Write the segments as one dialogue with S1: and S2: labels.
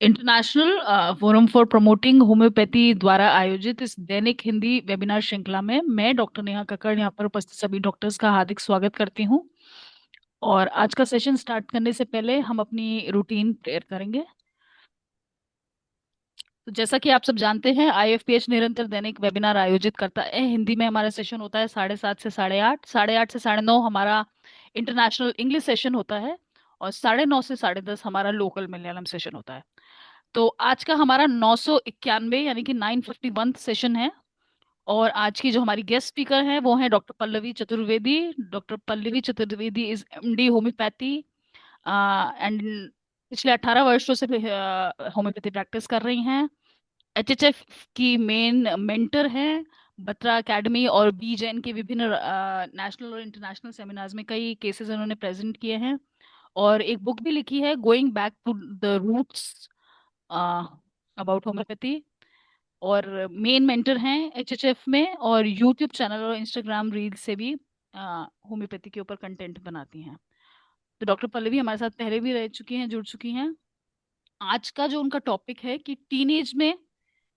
S1: International forum for promoting homeopathy द्वारा आयोजित इस दैनिक हिंदी वेबिनार श्रृंखला में मैं डॉक्टर नेहा कक्कड़ यहाँ पर उपस्थित सभी डॉक्टर्स का हार्दिक स्वागत करती हूँ। और आज का सेशन स्टार्ट करने से पहले हम अपनी रूटीन प्रेयर करेंगे। तो जैसा कि आप सब जानते हैं, आईएफपीएच निरंतर दैनिक वेबिनार आयोजित करता है। हिंदी में हमारा सेशन होता है 7:30 से 8:30, 8:30 से 9:30 हमारा इंटरनेशनल इंग्लिश सेशन होता है, और 9:30 से 10:30 हमारा लोकल मलयालम सेशन होता है। तो आज का हमारा 991 यानी कि 951 सेशन है। और आज की जो हमारी गेस्ट स्पीकर हैं वो हैं doctor Pallavi Chaturvedi. Doctor Pallavi Chaturvedi is MD homeopathy and पिछले 18 वर्षों से होम्योपैथी प्रैक्टिस कर रही हैं। एचएचएफ की मेन मेंटर हैं। बत्रा एकेडमी और बीजेन के विभिन्न नेशनल और इंटरनेशनल सेमिनार्स में कई केसेस उन्होंने प्रेजेंट किए हैं। और एक बुक भी लिखी है, going back to the roots about homeopathy. और मेन मेंटर हैं एचएचएफ में, और यूट्यूब चैनल और इंस्टाग्राम रील से भी होम्योपैथी के ऊपर कंटेंट बनाती हैं। तो डॉक्टर पल्लवी हमारे साथ पहले भी रह चुकी हैं, जुड़ चुकी हैं। आज का जो उनका टॉपिक है कि टीनेज में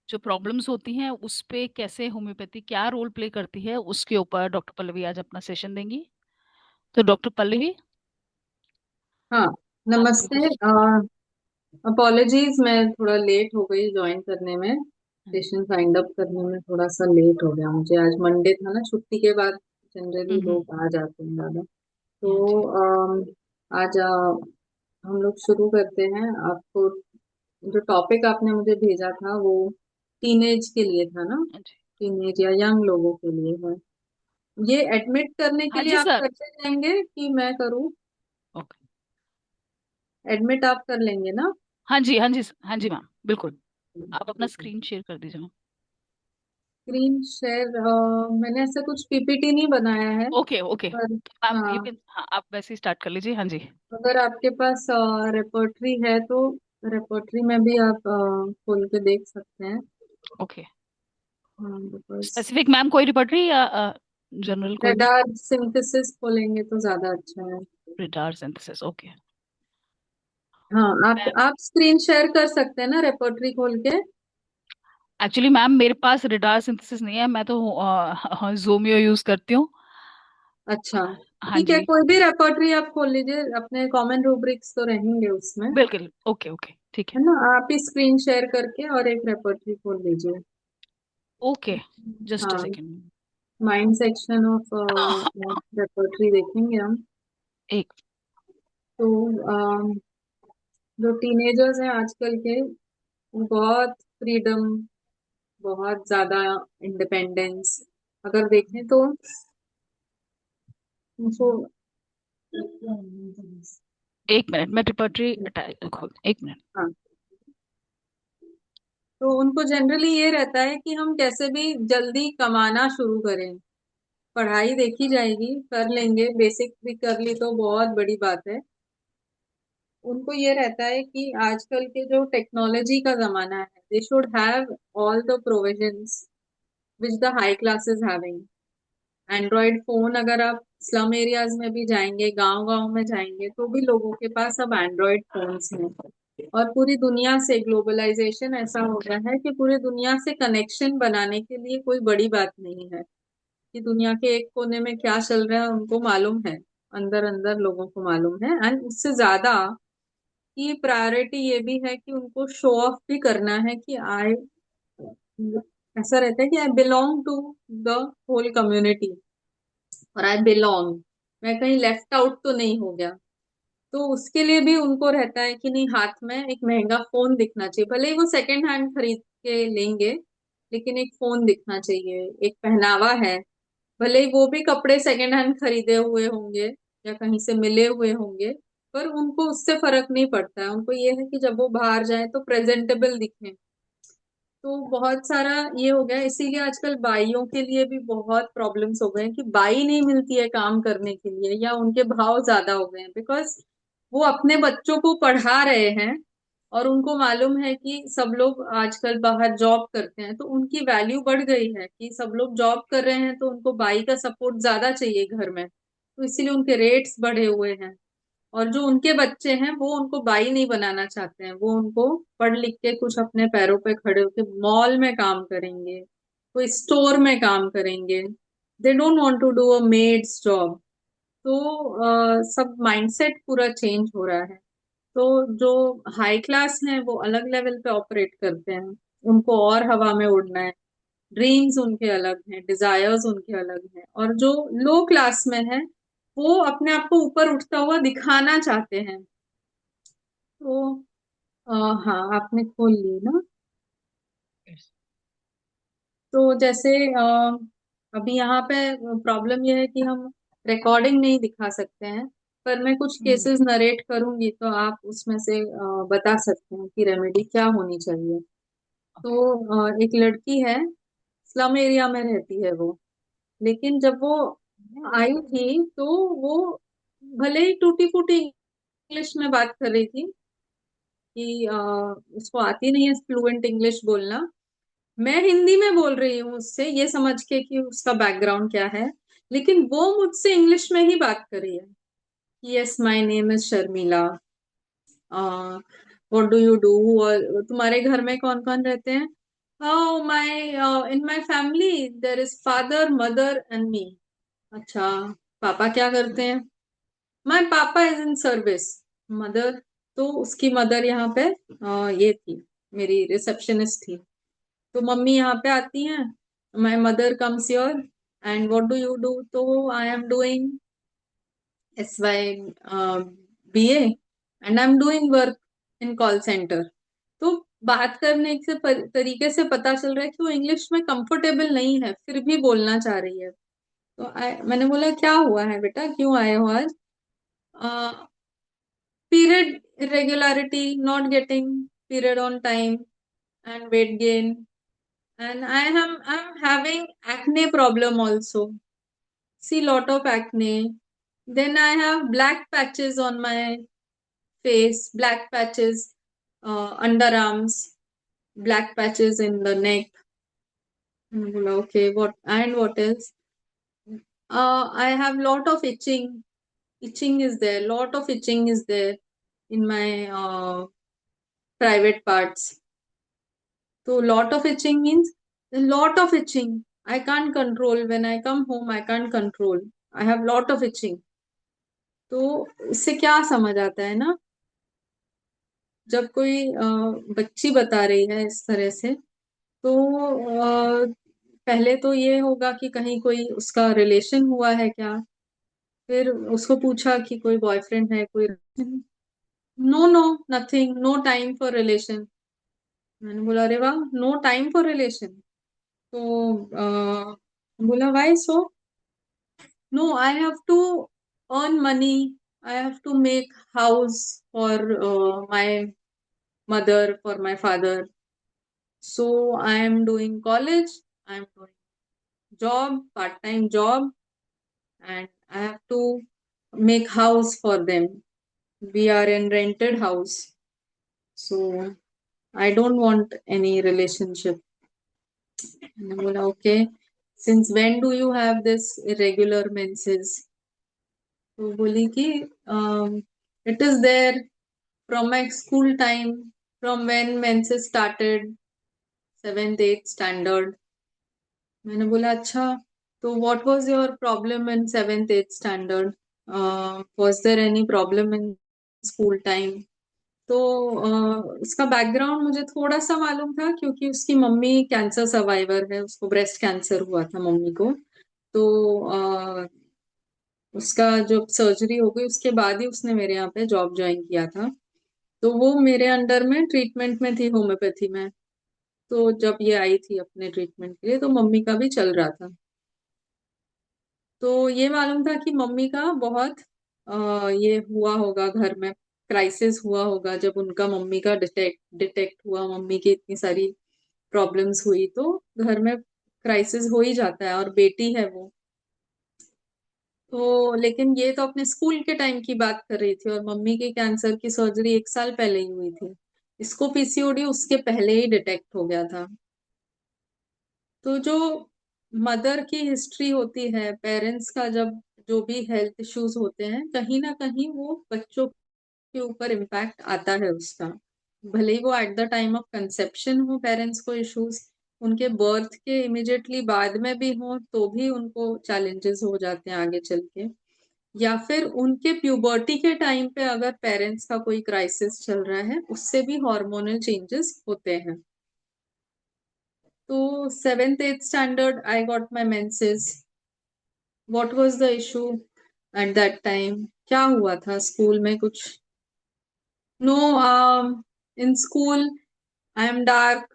S1: जो प्रॉब्लम्स होती हैं उस पे कैसे होम्योपैथी क्या रोल प्ले करती है, उसके ऊपर डॉक्टर पल्लवी आज अपना सेशन देंगी। तो डॉक्टर पल्लवी,
S2: हाँ,
S1: आपको
S2: नमस्ते।
S1: कुछ।
S2: अपॉलोजीज, मैं थोड़ा लेट हो गई ज्वाइन करने में।
S1: हाँ जी।
S2: सेशन साइंड अप करने में थोड़ा सा लेट हो गया मुझे। आज मंडे था ना, छुट्टी के बाद जनरली
S1: हम्म।
S2: लोग आ जाते हैं ज़्यादा।
S1: हाँ
S2: तो
S1: जी।
S2: आज हम लोग शुरू करते हैं। आपको जो टॉपिक आपने मुझे भेजा था वो टीनेज के लिए था ना?
S1: हाँ जी।
S2: टीनेज या यंग लोगों के लिए है। ये एडमिट करने के
S1: हाँ
S2: लिए
S1: जी
S2: आप
S1: सर।
S2: करते जाएंगे कि मैं करूँ?
S1: ओके।
S2: एडमिट आप कर लेंगे ना?
S1: हाँ जी, हाँ जी, हाँ जी मैम, बिल्कुल। आप अपना स्क्रीन शेयर कर दीजिए मैम।
S2: स्क्रीन शेयर मैंने ऐसा कुछ पीपीटी नहीं बनाया है।
S1: ओके ओके,
S2: पर
S1: मैम यू
S2: हाँ,
S1: कैन, हाँ आप वैसे ही स्टार्ट कर लीजिए। हाँ जी।
S2: अगर आपके पास रेपर्टरी है तो रेपर्टरी में भी आप खोल के देख सकते हैं।
S1: ओके।
S2: हाँ, बिकॉज
S1: स्पेसिफिक मैम कोई रिपोर्टरी या जनरल कोई भी?
S2: रडार सिंथेसिस खोलेंगे तो ज्यादा अच्छा है।
S1: Retard synthesis, okay.
S2: हाँ, आप स्क्रीन शेयर कर सकते हैं ना रेपर्टरी खोल के?
S1: एक्चुअली मैम मेरे पास रिटार सिंथेसिस नहीं है, मैं तो ज़ोमियो यूज करती हूँ।
S2: अच्छा,
S1: हाँ
S2: ठीक है,
S1: जी।
S2: कोई भी रेपर्टरी आप खोल लीजिए। अपने कॉमन रूब्रिक्स तो रहेंगे उसमें,
S1: बिल्कुल, ओके ओके, ठीक है।
S2: है ना? आप ही स्क्रीन शेयर करके और एक रेपर्टरी खोल लीजिए।
S1: ओके, जस्ट अ
S2: हाँ,
S1: second.
S2: Mind section of repertory देखेंगे हम।
S1: एक।
S2: तो जो टीनेजर्स हैं आजकल के, वो बहुत फ्रीडम, बहुत ज्यादा इंडिपेंडेंस अगर देखें तो उनको।
S1: एक मिनट, मैं रिपोर्टरी खोल, एक मिनट।
S2: हाँ, तो उनको जनरली ये रहता है कि हम कैसे भी जल्दी कमाना शुरू करें। पढ़ाई देखी जाएगी, कर लेंगे, बेसिक भी कर ली तो बहुत बड़ी बात है। उनको ये रहता है कि आजकल के जो टेक्नोलॉजी का जमाना है, they should have all the provisions which the high class is having. Android phone, अगर आप स्लम एरियाज में भी जाएंगे, गांव गांव में जाएंगे, तो भी लोगों के पास अब एंड्रॉयड फोन्स हैं। और पूरी दुनिया से ग्लोबलाइजेशन ऐसा हो गया है कि पूरी दुनिया से कनेक्शन बनाने के लिए कोई बड़ी बात नहीं है कि दुनिया के एक कोने में क्या चल रहा है उनको मालूम है। अंदर अंदर लोगों को मालूम है। एंड उससे ज्यादा की प्रायोरिटी ये भी है कि उनको शो ऑफ भी करना है कि आई, ऐसा रहता है कि I belong to the whole community, और आई बिलोंग, मैं कहीं लेफ्ट आउट तो नहीं हो गया। तो उसके लिए भी उनको रहता है कि नहीं, हाथ में एक महंगा फोन दिखना चाहिए, भले ही वो सेकंड हैंड खरीद के लेंगे, लेकिन एक फोन दिखना चाहिए। एक पहनावा है, भले ही वो भी कपड़े सेकंड हैंड खरीदे हुए होंगे या कहीं से मिले हुए होंगे, पर उनको उससे फर्क नहीं पड़ता है। उनको ये है कि जब वो बाहर जाए तो प्रेजेंटेबल दिखें। तो बहुत सारा ये हो गया, इसीलिए आजकल बाइयों के लिए भी बहुत प्रॉब्लम्स हो गए हैं कि बाई नहीं मिलती है काम करने के लिए, या उनके भाव ज्यादा हो गए हैं, बिकॉज वो अपने बच्चों को पढ़ा रहे हैं और उनको मालूम है कि सब लोग आजकल बाहर जॉब करते हैं, तो उनकी वैल्यू बढ़ गई है कि सब लोग जॉब कर रहे हैं, तो उनको बाई का सपोर्ट ज्यादा चाहिए घर में, तो इसीलिए उनके रेट्स बढ़े हुए हैं। और जो उनके बच्चे हैं वो उनको बाई नहीं बनाना चाहते हैं, वो उनको पढ़ लिख के कुछ अपने पैरों पे खड़े होके मॉल में काम करेंगे, कोई स्टोर में काम करेंगे। They don't want to do a maid's job. तो सब माइंडसेट पूरा चेंज हो रहा है। तो जो हाई क्लास हैं वो अलग लेवल पे ऑपरेट करते हैं, उनको और हवा में उड़ना है, ड्रीम्स उनके अलग हैं, डिजायर्स उनके अलग हैं। और जो लो क्लास में है वो अपने आप को ऊपर उठता हुआ दिखाना चाहते हैं। तो अ, हाँ, आपने खोल ली ना। तो जैसे अभी यहाँ पे प्रॉब्लम यह है कि हम रिकॉर्डिंग नहीं दिखा सकते हैं, पर मैं कुछ
S1: हम्म।
S2: केसेस नरेट करूंगी तो आप उसमें से बता सकते हैं कि रेमेडी क्या होनी चाहिए।
S1: ओके।
S2: तो एक लड़की है, स्लम एरिया में रहती है वो। लेकिन जब वो आई थी तो वो भले ही टूटी फूटी इंग्लिश में बात कर रही थी कि उसको आती नहीं है फ्लुएंट इंग्लिश बोलना। मैं हिंदी में बोल रही हूँ उससे ये समझ के कि उसका बैकग्राउंड क्या है, लेकिन वो मुझसे इंग्लिश में ही बात कर रही है। Yes, my name is Sharmila, what do you do, और तुम्हारे घर में कौन कौन रहते हैं? Oh, in my family there is father, mother and me. अच्छा, पापा क्या करते हैं? माय पापा इज इन सर्विस। मदर, तो उसकी मदर यहाँ पे ये थी, मेरी रिसेप्शनिस्ट थी। तो मम्मी यहाँ पे आती हैं, my mother comes here and what do you do, तो I am doing SY BA and I am doing work in call centre. तो बात करने से तरीके से पता चल रहा है कि वो इंग्लिश में कंफर्टेबल नहीं है, फिर भी बोलना चाह रही है। तो मैंने बोला क्या हुआ है बेटा, क्यों आए हो आज? Period irregularity, not getting period on time, and weight gain. And I'm having acne problem also. See, lot of acne. Then I have black patches on my face, black patches underarms, black patches in the neck. Okay, what else? I have lot of itching. Itching is there. Lot of itching is there in my private parts. So lot of itching means a lot of itching. I can't control. When I come home, I can't control. I have lot of itching. तो इससे क्या समझ आता है ना, जब कोई बच्ची बता रही है इस तरह से, तो पहले तो ये होगा कि कहीं कोई उसका रिलेशन हुआ है क्या। फिर उसको पूछा कि कोई बॉयफ्रेंड है, कोई। No no, nothing, no time for relation. मैंने बोला अरे वाह, नो टाइम फॉर रिलेशन। तो बोला why so? No, I have to earn money, I have to make house for my mother, for my father. So I am doing college, I am doing job, part time job, and I have to make house for them. We are in rented house, so I don't want any relationship. मैंने बोला okay, since when do you have this irregular menses? तो बोली कि it is there from my school time, from when menses started, 7th 8th standard. मैंने बोला अच्छा, तो what was your problem in 7th 8th standard? Was there any problem in school time? तो उसका background मुझे थोड़ा सा मालूम था, क्योंकि उसकी मम्मी कैंसर सर्वाइवर है, उसको ब्रेस्ट कैंसर हुआ था मम्मी को। तो उसका जब सर्जरी हो गई उसके बाद ही उसने मेरे यहाँ पे जॉब ज्वाइन किया था। तो वो मेरे अंडर में ट्रीटमेंट में थी, होम्योपैथी में। तो जब ये आई थी अपने ट्रीटमेंट के लिए तो मम्मी का भी चल रहा था। तो ये मालूम था कि मम्मी का बहुत ये हुआ होगा घर में, क्राइसिस हुआ होगा जब उनका मम्मी का डिटेक्ट डिटेक्ट हुआ, मम्मी की इतनी सारी प्रॉब्लम्स हुई तो घर में क्राइसिस हो ही जाता है, और बेटी है वो। तो लेकिन ये तो अपने स्कूल के टाइम की बात कर रही थी, और मम्मी के कैंसर की सर्जरी 1 साल पहले ही हुई थी। इसको पीसीओडी उसके पहले ही डिटेक्ट हो गया था। तो जो मदर की हिस्ट्री होती है, पेरेंट्स का जब जो भी हेल्थ इश्यूज होते हैं कहीं ना कहीं वो बच्चों के ऊपर इम्पैक्ट आता है उसका। भले ही वो at the time of conception हो पेरेंट्स को इश्यूज, उनके बर्थ के इमिडिएटली बाद में भी हो तो भी उनको चैलेंजेस हो जाते हैं आगे चल के, या फिर उनके प्यूबर्टी के टाइम पे अगर पेरेंट्स का कोई क्राइसिस चल रहा है उससे भी हार्मोनल चेंजेस होते हैं। तो 7th 8th standard I got my menses. What was the issue at that time? क्या हुआ था स्कूल में कुछ? No, in school I am dark,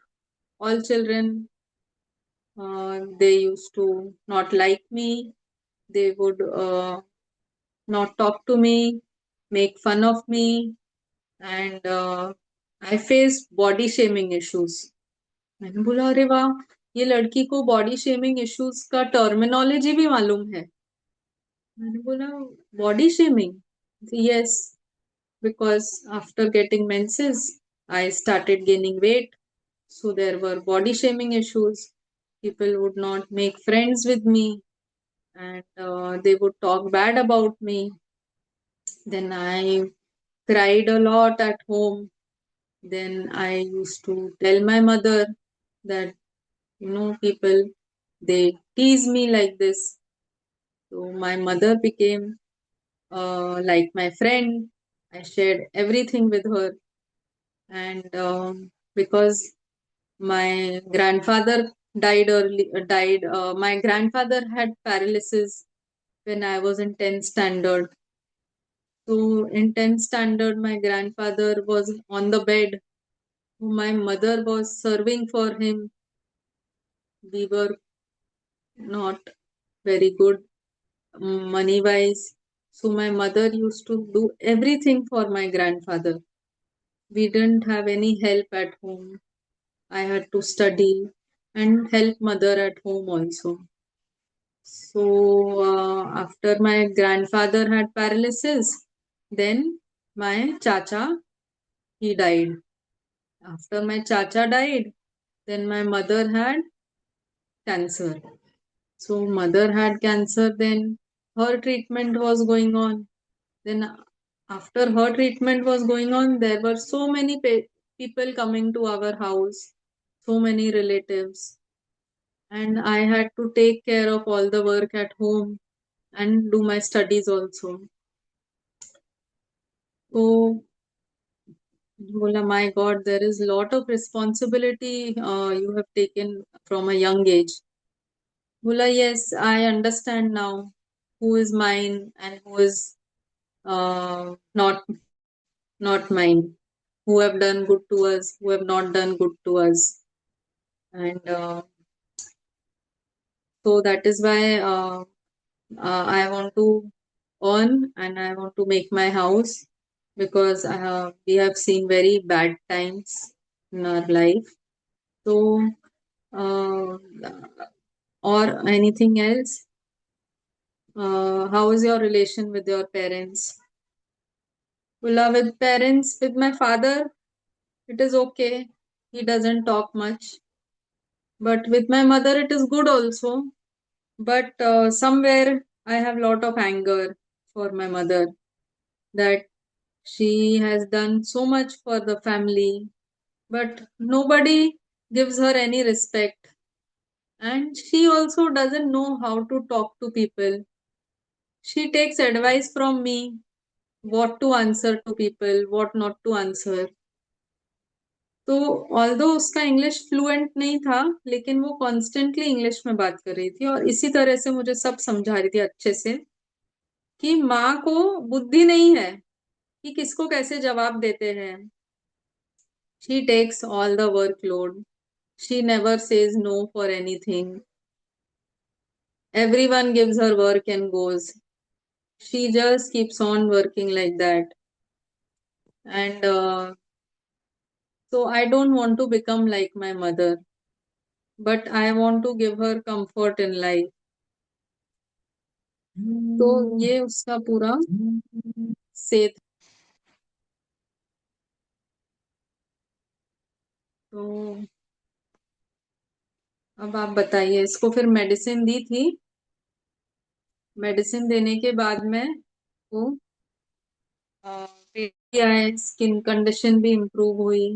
S2: all children, they used to not like me. They would not talk to me, make fun of me, and I faced body shaming issues. मैंने बोला अरे वाह, ये लड़की को body shaming issues का terminology भी मालूम है। मैंने बोला body shaming? Yes, because after getting menses I started gaining weight, so there were body shaming issues. People would not make friends with me, and they would talk bad about me. Then I cried a lot at home. Then I used to tell my mother that, people, they tease me like this. So my mother became like my friend. I shared everything with her. And because my grandfather my grandfather had paralysis when I was in 10th standard. So in 10th standard, my grandfather was on the bed. My mother was serving for him. We were not very good money wise. So my mother used to do everything for my grandfather. We didn't have any help at home. I had to study and help mother at home also. So after my grandfather had paralysis, then my chacha, he died. After my chacha died, then my mother had cancer. So mother had cancer, then her treatment was going on. Then after her treatment was going on, there were so many people coming to our house, so many relatives, and I had to take care of all the work at home and do my studies also. So Bola, my God, there is lot of responsibility you have taken from a young age. Bola, yes, I understand now who is mine and who is not mine, who have done good to us, who have not done good to us. And so that is why I want to earn and I want to make my house, because we have seen very bad times in our life. So, uh, or anything else? How is your relation with your parents? Well, with parents, with my father, it is okay. He doesn't talk much. But with my mother, it is good also. But somewhere I have lot of anger for my mother, that she has done so much for the family, but nobody gives her any respect. And she also doesn't know how to talk to people. She takes advice from me, what to answer to people, what not to answer. तो although उसका English fluent नहीं था, लेकिन वो constantly English में बात कर रही थी और इसी तरह से मुझे सब समझा रही थी अच्छे से, कि माँ को बुद्धि नहीं है कि किसको कैसे जवाब देते हैं. She takes all the workload. She never says no for anything. Everyone gives her work and goes. She just keeps on working like that. And so I don't want to become like my mother, but I want to give her comfort in life. तो ये उसका पूरा से तो अब आप बताइए, इसको फिर मेडिसिन दी थी. मेडिसिन देने के बाद में वो आए, स्किन कंडीशन भी इम्प्रूव हुई,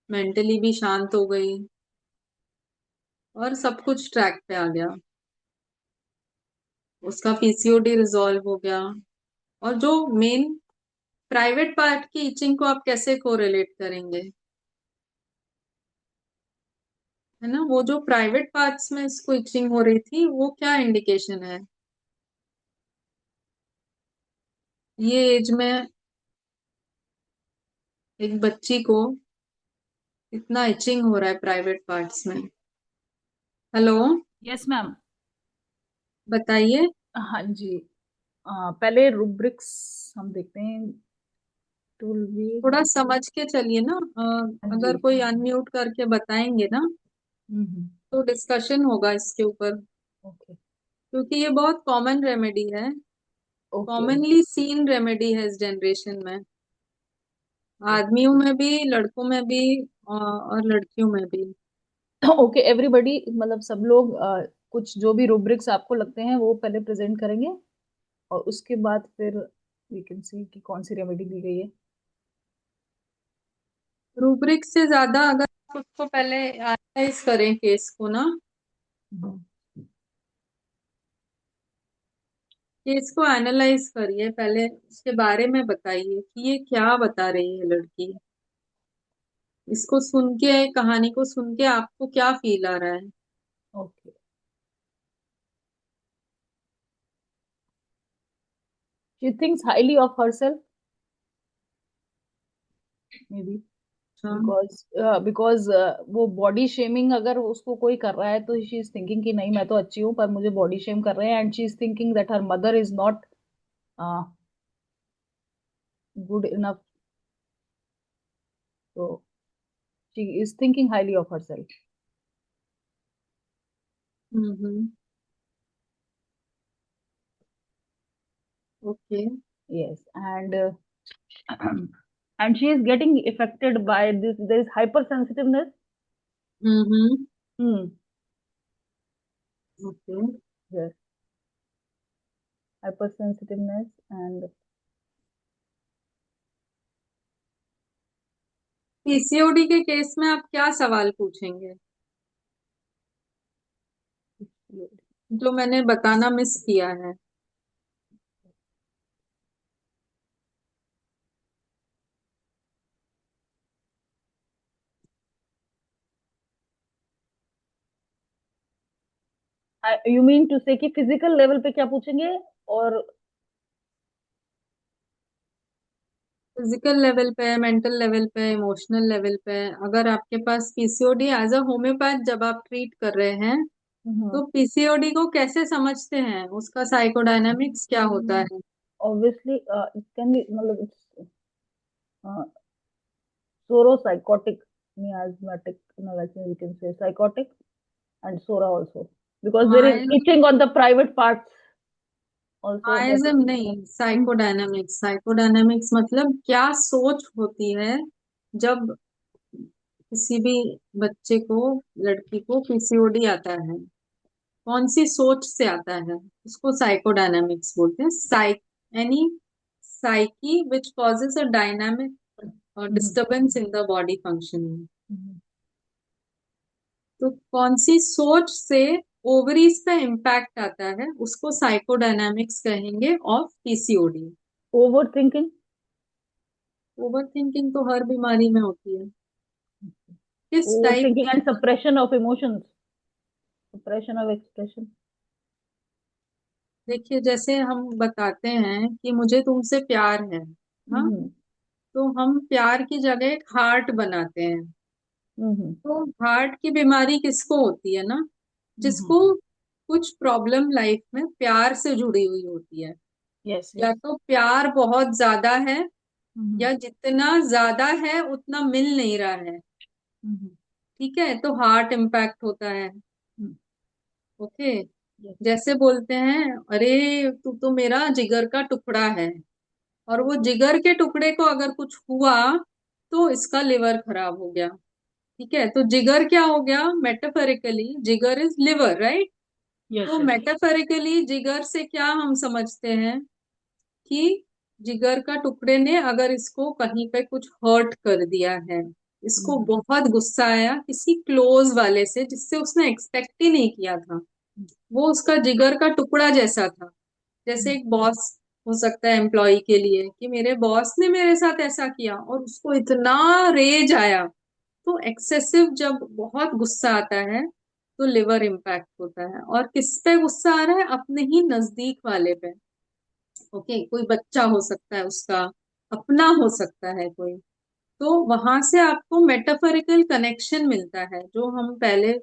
S2: मेंटली भी शांत हो गई, और सब कुछ ट्रैक पे आ गया। उसका पीसीओडी रिजॉल्व हो गया। और जो मेन प्राइवेट पार्ट की इचिंग को आप कैसे कोरिलेट करेंगे? है ना, वो जो प्राइवेट पार्ट्स में इसको इचिंग हो रही थी, वो क्या इंडिकेशन है? ये एज में एक बच्ची को इतना इचिंग हो रहा है प्राइवेट पार्ट्स में। Hello,
S1: yes ma'am.
S2: बताइए।
S1: हाँ जी। पहले रूब्रिक्स हम देखते हैं। टूल भी।
S2: थोड़ा समझ के चलिए ना।
S1: हाँ जी।
S2: अगर कोई अनम्यूट करके बताएंगे ना,
S1: हम्म।
S2: तो डिस्कशन होगा इसके ऊपर।
S1: ओके।
S2: क्योंकि ये बहुत कॉमन रेमेडी है,
S1: ओके।
S2: कॉमनली सीन रेमेडी है इस जनरेशन में, आदमियों में भी, लड़कों में भी, और लड़कियों में भी।
S1: ओके एवरीबॉडी, मतलब सब लोग कुछ जो भी रूब्रिक्स आपको लगते हैं वो पहले प्रेजेंट करेंगे, और उसके बाद फिर वी कैन सी कि कौन सी रेमेडी दी गई है।
S2: रूब्रिक से ज्यादा अगर आप उसको पहले एनालाइज करें केस को ना,
S1: हम्म।
S2: केस को एनालाइज करिए पहले, उसके बारे में बताइए कि ये क्या बता रही है लड़की। इसको सुन के, कहानी को सुन के आपको क्या फील आ रहा है?
S1: Okay. She thinks highly of herself, may be
S2: अच्छा।
S1: बिकॉज बिकॉज वो बॉडी शेमिंग अगर उसको कोई कर रहा है तो शी इज थिंकिंग कि नहीं मैं तो अच्छी हूँ, पर मुझे बॉडी शेम कर रहे हैं, and she is thinking that her mother is not good enough, तो she is thinking highly of herself.
S2: Hmm. Okay.
S1: Yes, and and she is getting affected by this. There is hypersensitiveness.
S2: Hmm.
S1: Hmm.
S2: Okay.
S1: Yes, hypersensitiveness and
S2: PCOD के case में आप क्या सवाल पूछेंगे, जो मैंने बताना मिस किया है?
S1: you mean to say कि physical level पे क्या पूछेंगे, और
S2: फिजिकल लेवल पे, मेंटल लेवल पे, इमोशनल लेवल पे। अगर आपके पास पीसीओडी एज अ होम्योपैथ जब आप ट्रीट कर रहे हैं, तो पीसीओडी को कैसे समझते हैं, उसका साइकोडायनामिक्स क्या होता है?
S1: obviously it can be मतलब it's soro psychotic, miasmatic, like we can say psychotic and sora also, because there is
S2: mild
S1: itching on the private parts also that.
S2: माइज्म नहीं, साइकोडायनामिक्स। साइकोडायनामिक्स मतलब क्या सोच होती है जब किसी भी बच्चे को, लड़की को पीसीओडी आता है, कौन सी सोच से आता है, उसको साइकोडायनामिक्स बोलते हैं। Any psyche which causes a dynamic
S1: Mhm.
S2: Disturbance in the body functioning.
S1: Mhm.
S2: तो कौन सी सोच से ओवरीज पे इम्पैक्ट आता है, उसको साइकोडायनामिक्स कहेंगे of PCOD.
S1: Overthinking.
S2: Over thinking तो हर बीमारी में होती है। किस टाइप
S1: Overthinking
S2: की?
S1: and suppression of emotions, suppression of expression.
S2: देखिए, जैसे हम बताते हैं कि मुझे तुमसे प्यार है, हाँ,
S1: Mm-hmm.
S2: तो हम प्यार की जगह एक हार्ट बनाते हैं।
S1: Mm-hmm.
S2: तो हार्ट की बीमारी किसको होती है ना?
S1: Mm-hmm.
S2: जिसको कुछ प्रॉब्लम लाइफ में प्यार से जुड़ी हुई होती है।
S1: Yes,
S2: या
S1: yes.
S2: तो प्यार बहुत ज्यादा है,
S1: Mm-hmm.
S2: या जितना ज्यादा है उतना मिल नहीं रहा है।
S1: Mm-hmm.
S2: ठीक है, तो हार्ट इम्पैक्ट होता है।
S1: Mm.
S2: ओके।
S1: Yes.
S2: जैसे बोलते हैं, अरे तू तो मेरा जिगर का टुकड़ा है, और वो जिगर के टुकड़े को अगर कुछ हुआ, तो इसका लिवर खराब हो गया। ठीक है, तो जिगर क्या हो गया? मेटाफोरिकली जिगर इज लिवर, राइट?
S1: यस
S2: तो
S1: यस।
S2: मेटाफोरिकली जिगर से क्या हम समझते हैं कि जिगर का टुकड़े ने अगर इसको कहीं पे कुछ हर्ट कर दिया है, इसको
S1: हम्म
S2: बहुत गुस्सा आया किसी क्लोज वाले से जिससे उसने एक्सपेक्ट ही नहीं किया था, वो उसका जिगर का टुकड़ा जैसा था। जैसे एक बॉस हो सकता है एम्प्लॉय के लिए कि मेरे बॉस ने मेरे साथ ऐसा किया और उसको इतना रेज आया। तो एक्सेसिव जब बहुत गुस्सा आता है तो लिवर इम्पैक्ट होता है, और किस पे गुस्सा आ रहा है? अपने ही नजदीक वाले पे। ओके, कोई बच्चा हो सकता है उसका, अपना हो सकता है कोई। तो वहां से आपको मेटाफोरिकल कनेक्शन मिलता है, जो हम पहले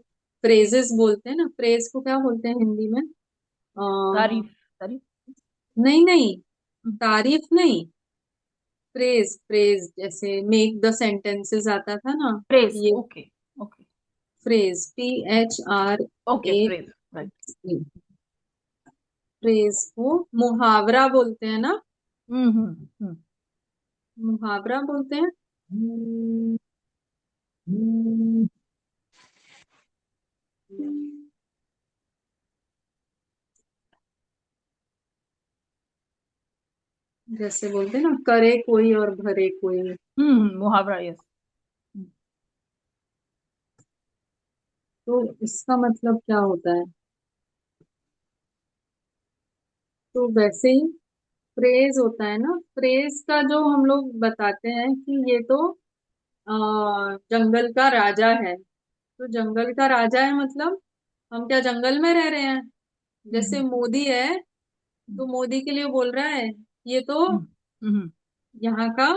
S2: फ्रेजेस बोलते हैं ना, फ्रेज को क्या बोलते हैं हिंदी में?
S1: तारीफ। तारीफ।
S2: नहीं नहीं, तारीफ नहीं। फ्रेज, फ्रेज जैसे मेक द सेंटेंसेस आता था ना,
S1: प्रेस।
S2: ये
S1: okay. Okay.
S2: Phrase,
S1: okay
S2: PHRA।
S1: Press. Right.
S2: Phrase को मुहावरा बोलते हैं ना,
S1: हम्म।
S2: मुहावरा बोलते हैं। जैसे बोलते हैं ना, करे कोई और भरे कोई।
S1: मुहावरा। यस।
S2: तो इसका मतलब क्या होता है? तो वैसे ही फ्रेज होता है ना, फ्रेज का जो हम लोग बताते हैं कि ये तो जंगल का राजा है। तो जंगल का राजा है मतलब हम क्या जंगल में रह रहे हैं? जैसे मोदी है, तो मोदी के लिए बोल रहा है ये तो यहाँ का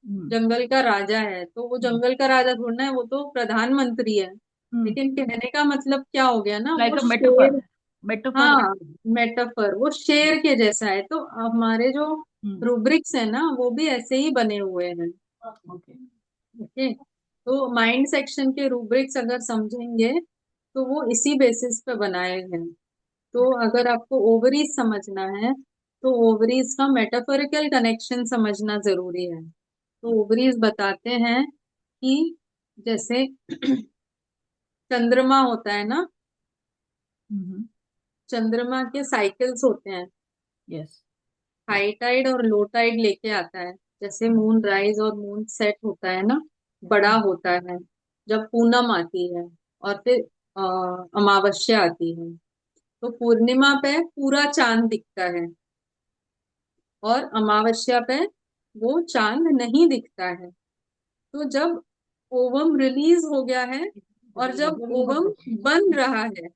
S2: जंगल का राजा है, तो वो जंगल का राजा थोड़ा ना है, वो तो प्रधानमंत्री है। लेकिन कहने का मतलब क्या हो गया ना,
S1: लाइक
S2: वो
S1: अ मेटाफर।
S2: शेर।
S1: मेटाफर।
S2: हाँ, मेटाफर, वो शेर के जैसा है। तो हमारे जो रूब्रिक्स है ना, वो भी ऐसे ही बने हुए हैं।
S1: ओके।
S2: ओके, तो माइंड सेक्शन के रूब्रिक्स अगर समझेंगे तो वो इसी बेसिस पे बनाए हैं। तो अगर आपको ओवरीज समझना है तो ओवरीज का मेटाफोरिकल कनेक्शन समझना जरूरी है। तो ओवरीज बताते हैं कि जैसे चंद्रमा होता है ना, चंद्रमा के साइकिल्स होते हैं।
S1: यस।
S2: हाई टाइड और लो टाइड लेके आता है। जैसे मून राइज और मून सेट होता है ना, बड़ा होता है जब पूनम आती है, और फिर अमावस्या आती है। तो पूर्णिमा पे पूरा चांद दिखता है, और अमावस्या पे वो चांद नहीं दिखता है। तो जब ओवम रिलीज हो गया है और जब ओवम बन रहा है,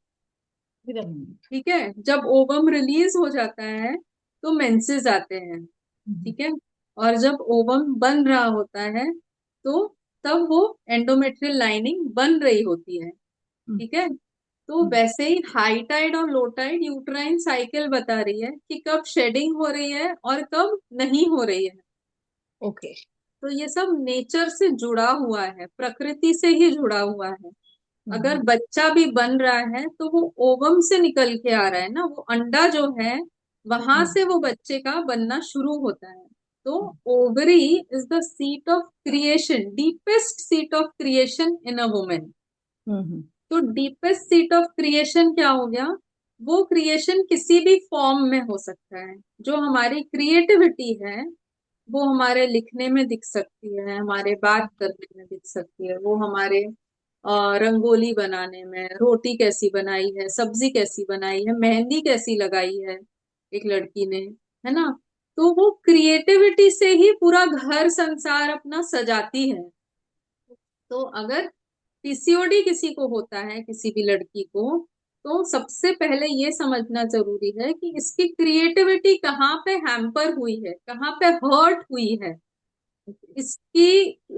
S2: ठीक है, जब ओवम रिलीज हो जाता है तो मेंसेस आते हैं, ठीक है। और जब ओवम बन रहा होता है तो तब वो एंडोमेट्रियल लाइनिंग बन रही होती है, ठीक है। तो वैसे ही हाई टाइड और लो टाइड यूट्राइन साइकिल बता रही है कि कब शेडिंग हो रही है और कब नहीं हो रही है।
S1: ओके।
S2: तो ये सब नेचर से जुड़ा हुआ है, प्रकृति से ही जुड़ा हुआ है। अगर बच्चा भी बन रहा है तो वो ओवम से निकल के आ रहा है ना, वो अंडा जो है वहां से वो बच्चे का बनना शुरू होता है। तो ovary is the seat of creation, deepest seat of creation in a women. तो डीपेस्ट सीट ऑफ क्रिएशन क्या हो गया? वो क्रिएशन किसी भी फॉर्म में हो सकता है। जो हमारी क्रिएटिविटी है वो हमारे लिखने में दिख सकती है, हमारे बात करने में दिख सकती है, वो हमारे रंगोली बनाने में, रोटी कैसी बनाई है, सब्जी कैसी बनाई है, मेहंदी कैसी लगाई है एक लड़की ने, है ना। तो वो क्रिएटिविटी से ही पूरा घर संसार अपना सजाती है। तो अगर पीसीओडी किसी को होता है, किसी भी लड़की को, तो सबसे पहले ये समझना जरूरी है कि इसकी क्रिएटिविटी कहाँ पे हैम्पर हुई है, कहाँ पे हर्ट हुई है। इसकी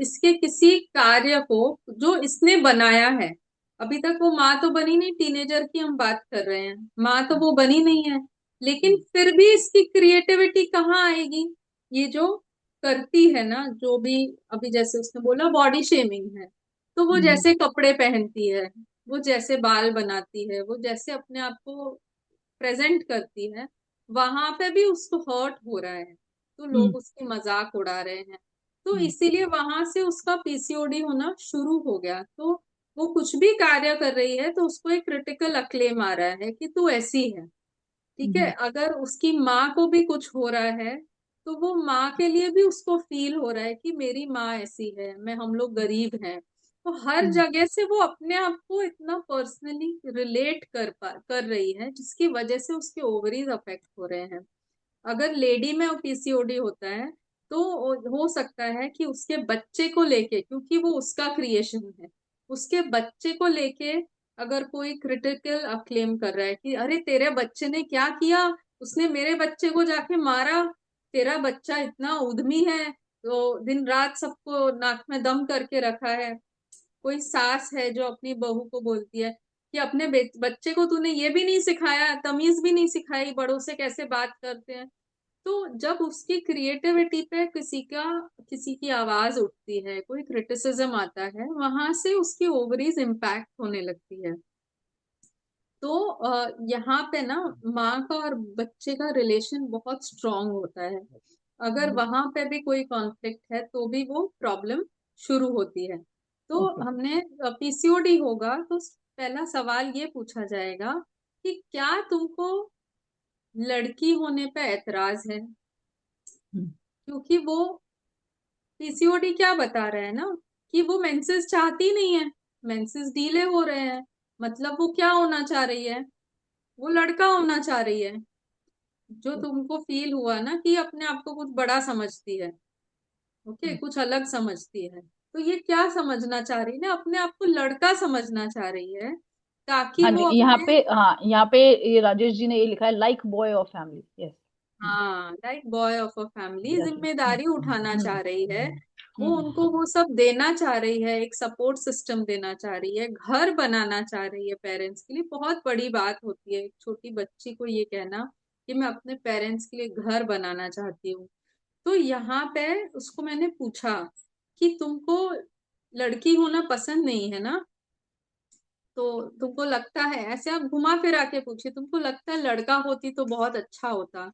S2: इसके किसी कार्य को जो इसने बनाया है, अभी तक वो माँ तो बनी नहीं, टीनेजर की हम बात कर रहे हैं, माँ तो वो बनी नहीं है, लेकिन फिर भी इसकी क्रिएटिविटी कहाँ आएगी? ये जो करती है ना, जो भी, अभी जैसे उसने बोला बॉडी शेमिंग है, तो वो जैसे कपड़े पहनती है, वो जैसे बाल बनाती है, वो जैसे अपने आप को प्रेजेंट करती है, वहां पे भी उसको हर्ट हो रहा है, तो लोग उसकी मजाक उड़ा रहे हैं। तो इसीलिए वहां से उसका पीसीओडी होना शुरू हो गया। तो वो कुछ भी कार्य कर रही है तो उसको एक क्रिटिकल अक्लेम आ रहा है कि तू ऐसी है। ठीक है,
S1: हम्म।
S2: अगर उसकी माँ को भी कुछ हो रहा है तो वो माँ के लिए भी उसको फील हो रहा है कि मेरी माँ ऐसी है, मैं हम लोग गरीब हैं। तो हर
S1: हम्म।
S2: जगह से वो अपने आप को इतना पर्सनली रिलेट कर रही है, जिसकी वजह से उसके ओवरीज अफेक्ट हो रहे हैं। अगर लेडी में पीसीओडी होता है तो हो सकता है कि उसके बच्चे को लेके, क्योंकि वो उसका क्रिएशन है, उसके बच्चे को लेके अगर कोई क्रिटिकल क्लेम कर रहा है कि अरे तेरे बच्चे ने क्या किया, उसने मेरे बच्चे को जाके मारा, तेरा बच्चा इतना उद्यमी है, तो दिन रात सबको नाक में दम करके रखा है। कोई सास है जो अपनी बहू को बोलती है कि अपने बच्चे को तूने ये भी नहीं सिखाया, तमीज भी नहीं सिखाई, बड़ों से कैसे बात करते हैं। तो जब उसकी क्रिएटिविटी पे किसी की आवाज उठती है, कोई क्रिटिसिज्म आता है, वहां से उसकी ओवरीज इम्पैक्ट होने लगती है। तो यहाँ पे ना माँ का और बच्चे का रिलेशन बहुत स्ट्रांग होता है। अगर वहां पे भी कोई कॉन्फ्लिक्ट है तो भी वो प्रॉब्लम शुरू होती है। तो
S1: ओके।
S2: हमने पीसीओडी होगा तो पहला सवाल ये पूछा जाएगा कि क्या तुमको लड़की होने पे ऐतराज है।
S1: हम्म।
S2: क्योंकि वो पीसीओडी क्या बता रहा है ना, कि वो मेंसेस चाहती नहीं है, मेंसेस डीले हो रहे हैं, मतलब वो क्या होना चाह रही है, वो लड़का होना चाह रही है। जो तुमको फील हुआ ना कि अपने आप को कुछ बड़ा समझती है, ओके, कुछ अलग समझती है, तो ये क्या समझना चाह रही है ना, अपने आप को लड़का समझना चाह रही है, ताकि
S1: हाँ
S2: वो
S1: जी, यहाँ
S2: अपने,
S1: पे, हाँ यहाँ पे ये राजेश जी ने ये लिखा है, like boy of family. Yes.
S2: हाँ, like boy of a family,
S1: yes.
S2: जिम्मेदारी उठाना चाह रही है। वो
S1: हम्म।
S2: उनको वो सब देना चाह रही है, एक सपोर्ट सिस्टम देना चाह रही है, घर बनाना चाह रही है पेरेंट्स के लिए। बहुत बड़ी बात होती है एक छोटी बच्ची को ये कहना कि मैं अपने पेरेंट्स के लिए घर बनाना चाहती हूँ। तो यहाँ पे उसको मैंने पूछा कि तुमको लड़की होना पसंद नहीं है ना, तो तुमको लगता है, ऐसे आप घुमा फिरा के पूछे, तुमको लगता है लड़का होती तो बहुत अच्छा होता,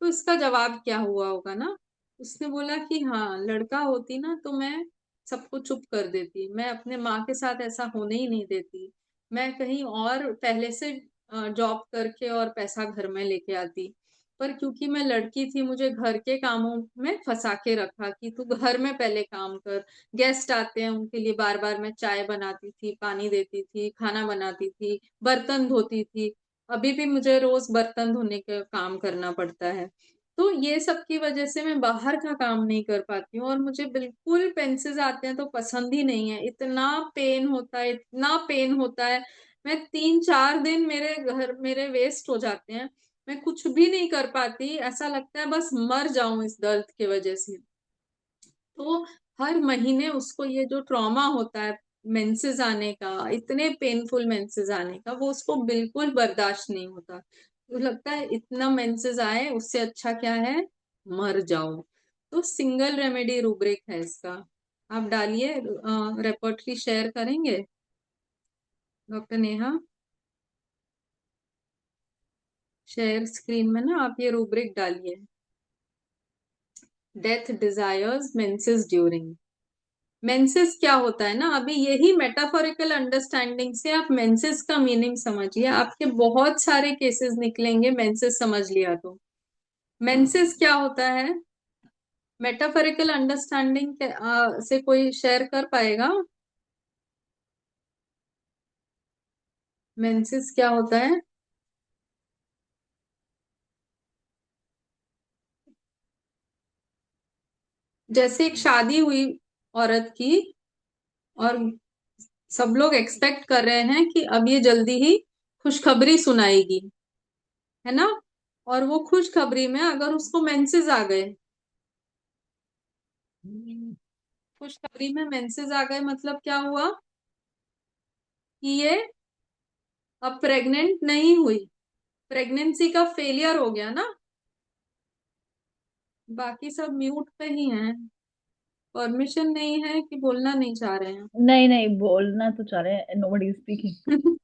S2: तो इसका जवाब क्या हुआ होगा ना। उसने बोला कि हाँ, लड़का होती ना तो मैं सबको चुप कर देती, मैं अपने माँ के साथ ऐसा होने ही नहीं देती, मैं कहीं और पहले से जॉब करके और पैसा घर में लेके आती। पर क्योंकि मैं लड़की थी, मुझे घर के कामों में फंसा के रखा कि तू घर में पहले काम कर, गेस्ट आते हैं उनके लिए बार बार मैं चाय बनाती थी, पानी देती थी, खाना बनाती थी, बर्तन धोती थी। अभी भी मुझे रोज बर्तन धोने का काम करना पड़ता है। तो ये सब की वजह से मैं बाहर का काम नहीं कर पाती हूँ, और मुझे बिल्कुल पेंसेस आते हैं तो पसंद ही नहीं है, इतना पेन होता है, इतना पेन होता है। मैं 3-4 दिन मेरे वेस्ट हो जाते हैं, मैं कुछ भी नहीं कर पाती, ऐसा लगता है बस मर जाऊं इस दर्द की वजह से। तो हर महीने उसको ये जो ट्रॉमा होता है मेंसेस आने का, इतने पेनफुल मेंसेस आने का, वो उसको बिल्कुल बर्दाश्त नहीं होता। तो लगता है इतना मेंसेस आए उससे अच्छा क्या है, मर जाओ। तो सिंगल रेमेडी रूब्रिक है इसका, आप डालिए, रेपर्टरी शेयर करेंगे डॉक्टर नेहा, शेयर स्क्रीन में ना आप ये रूब्रिक डालिए, death desires menses during. Menses क्या होता है ना, अभी यही मेटाफोरिकल अंडरस्टैंडिंग से आप मेंसेस का मीनिंग समझिए, आपके बहुत सारे केसेस निकलेंगे मेंसेस समझ लिया तो। मेंसेस क्या होता है, मेटाफोरिकल अंडरस्टैंडिंग से कोई शेयर कर पाएगा, मेंसेस क्या होता है। जैसे एक शादी हुई औरत की, और सब लोग एक्सपेक्ट कर रहे हैं कि अब ये जल्दी ही खुशखबरी सुनाएगी, है ना, और वो खुशखबरी में अगर उसको मेंसेस आ गए, खुशखबरी में मेंसेस आ गए मतलब क्या हुआ कि ये अब प्रेग्नेंट नहीं हुई, प्रेगनेंसी का फेलियर हो गया ना। बाकी सब म्यूट पे ही हैं, परमिशन नहीं है कि बोलना नहीं चाह रहे हैं।
S1: नहीं नहीं, बोलना तो चाह रहे हैं, nobody is speaking.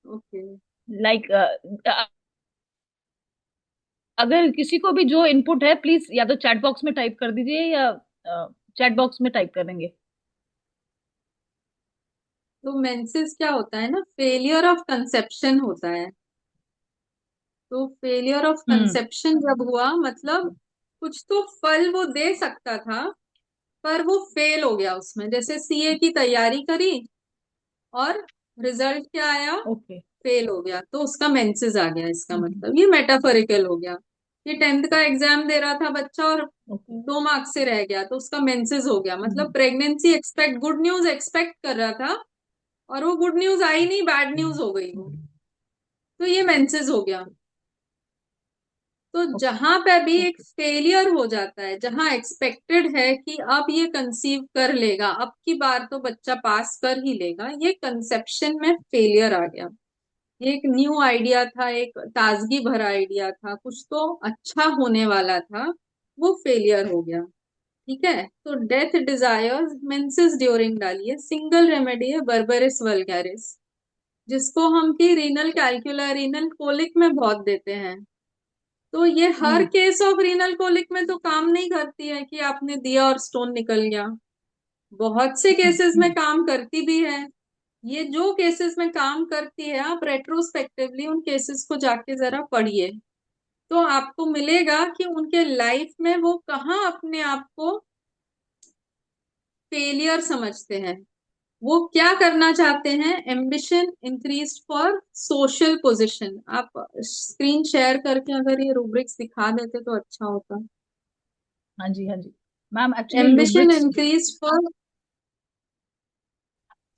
S2: Okay.
S1: Like, अगर किसी को भी जो इनपुट है, प्लीज या तो चैट बॉक्स में टाइप कर दीजिए, या चैट बॉक्स में टाइप कर देंगे।
S2: तो मेंसेस क्या होता है ना, फेलियर ऑफ कंसेप्शन होता है। तो फेलियर ऑफ
S1: हम्म।
S2: कंसेप्शन जब हुआ, मतलब कुछ तो फल वो दे सकता था, पर वो फेल हो गया उसमें। जैसे सीए की तैयारी करी और रिजल्ट क्या आया,
S1: ओके।
S2: फेल हो गया, तो उसका मेंसेस आ गया। इसका
S1: हम्म।
S2: मतलब ये मेटाफोरिकल हो गया। ये 10th का एग्जाम दे रहा था बच्चा और
S1: ओके।
S2: 2 मार्क्स से रह गया, तो उसका मेंसेस हो गया। मतलब
S1: hmm.
S2: Pregnancy expect, good news expect कर रहा था और वो गुड न्यूज आई नहीं, बैड न्यूज हो गई वो। तो ये मेंसेस हो गया। तो
S1: ओके।
S2: जहां पे भी एक फेलियर हो जाता है, जहां एक्सपेक्टेड है कि अब ये कंसीव कर लेगा, अब की बार तो बच्चा पास कर ही लेगा, ये कंसेप्शन में फेलियर आ गया। ये एक न्यू आइडिया था, एक ताजगी भरा आइडिया था, कुछ तो अच्छा होने वाला था, वो फेलियर हो गया। ठीक है, तो डेथ डिजायर्स मेंसेस ड्यूरिंग डालिए। सिंगल रेमेडी है बर्बरिस वल्गैरिस, जिसको हम की रीनल कैल्कुला, रीनल कोलिक में बहुत देते हैं। तो ये हर
S1: हम्म।
S2: केस ऑफ रीनल कोलिक में तो काम नहीं करती है कि आपने दिया और स्टोन निकल गया। बहुत से केसेस में काम करती भी है। ये जो केसेस में काम करती है, आप रेट्रोस्पेक्टिवली उन केसेस को जाके जरा पढ़िए, तो आपको मिलेगा कि उनके लाइफ में वो कहाँ अपने आप को फेलियर समझते हैं। वो क्या करना चाहते हैं, ambition increase for social position. आप स्क्रीन शेयर करके अगर ये रूब्रिक्स दिखा देते तो अच्छा होता।
S1: हाँ जी, हाँ जी। Ma'am actually
S2: ambition
S1: rubrics,
S2: increase for,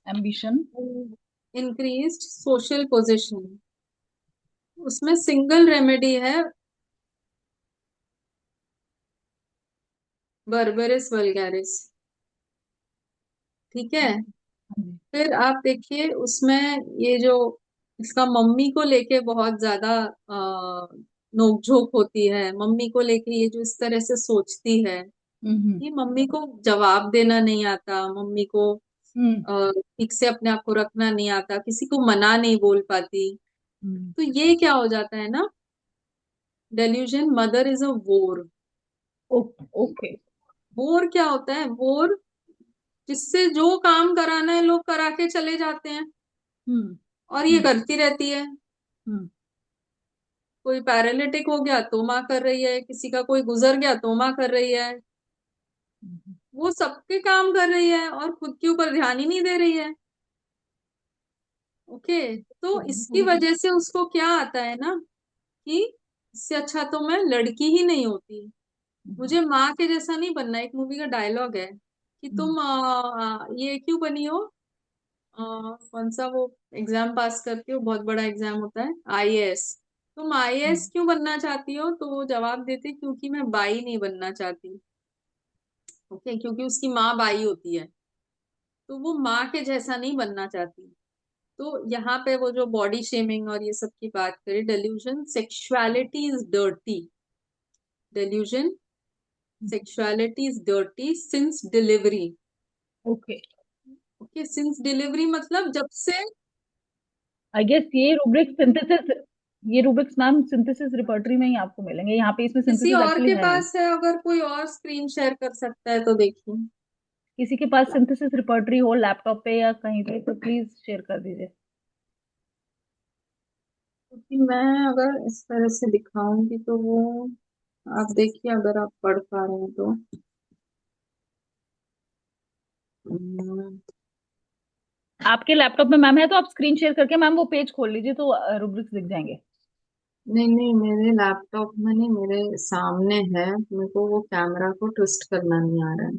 S1: ambition.
S2: Increased social position, उसमें सिंगल रेमेडी है बर्बरिस वल्गैरिस। ठीक है,
S1: हाँ जी।
S2: फिर आप देखिए उसमें ये जो इसका मम्मी को लेके बहुत ज्यादा नोकझोंक होती है। मम्मी को लेके ये जो इस तरह से सोचती है
S1: हम्म।
S2: कि मम्मी को जवाब देना नहीं आता, मम्मी को
S1: हम्म।
S2: ठीक से अपने आप को रखना नहीं आता, किसी को मना नहीं बोल पाती।
S1: हम्म।
S2: तो ये क्या हो जाता है ना, डेल्यूजन, मदर इज अ वोर।
S1: ओके।
S2: वोर क्या होता है, वोर जिससे जो काम कराना है लोग करा के चले जाते हैं
S1: हम्म।
S2: और ये
S1: हम्म।
S2: करती रहती है।
S1: हम्म।
S2: कोई पैरालिटिक हो गया तो माँ कर रही है, किसी का कोई गुजर गया तो माँ कर रही है।
S1: हम्म।
S2: वो सबके काम कर रही है और खुद के ऊपर ध्यान ही नहीं दे रही है। ओके, तो इसकी वजह से उसको क्या आता है ना, कि इससे अच्छा तो मैं लड़की ही नहीं होती, मुझे माँ के जैसा नहीं बनना। एक मूवी का डायलॉग है कि तुम ये क्यों बनी हो, कौन सा वो एग्जाम पास करती हो, बहुत बड़ा एग्जाम होता है, आईएएस। तुम आईएएस क्यों बनना चाहती हो, तो वो जवाब देते क्योंकि मैं बाई नहीं बनना चाहती। ओके, क्योंकि उसकी माँ बाई होती है, तो वो माँ के जैसा नहीं बनना चाहती। तो यहाँ पे वो जो बॉडी शेमिंग और ये सब की बात करें, delusion sexuality is dirty. Delusion sexuality is dirty since delivery.
S1: Okay.
S2: Okay, since delivery मतलब जब से
S1: आई गेस ये रूब्रिक्स सिंथेसिस, ये रूब्रिक्स मैम सिंथेसिस रिपर्टरी में ही आपको मिलेंगे, यहाँ पे इसमें
S2: किसी
S1: सिंथेसिस
S2: और
S1: एक्चुअली
S2: के
S1: है नहीं।
S2: पास है, अगर कोई और स्क्रीन शेयर कर सकता है तो देखिए।
S1: किसी के पास सिंथेसिस रिपर्टरी हो लैपटॉप पे या कहीं पे तो प्लीज शेयर कर दीजिए।
S2: क्योंकि मैं अगर इस तरह से दिखाऊंगी तो वो, आप देखिए अगर आप पढ़ पा रहे हैं तो। हम्म,
S1: आपके लैपटॉप में मैम है तो आप स्क्रीन शेयर करके मैम वो पेज खोल लीजिए तो रूब्रिक्स दिख जाएंगे।
S2: नहीं नहीं, मेरे लैपटॉप में नहीं, मेरे सामने है, मेरे को वो कैमरा को ट्विस्ट करना नहीं आ रहा है।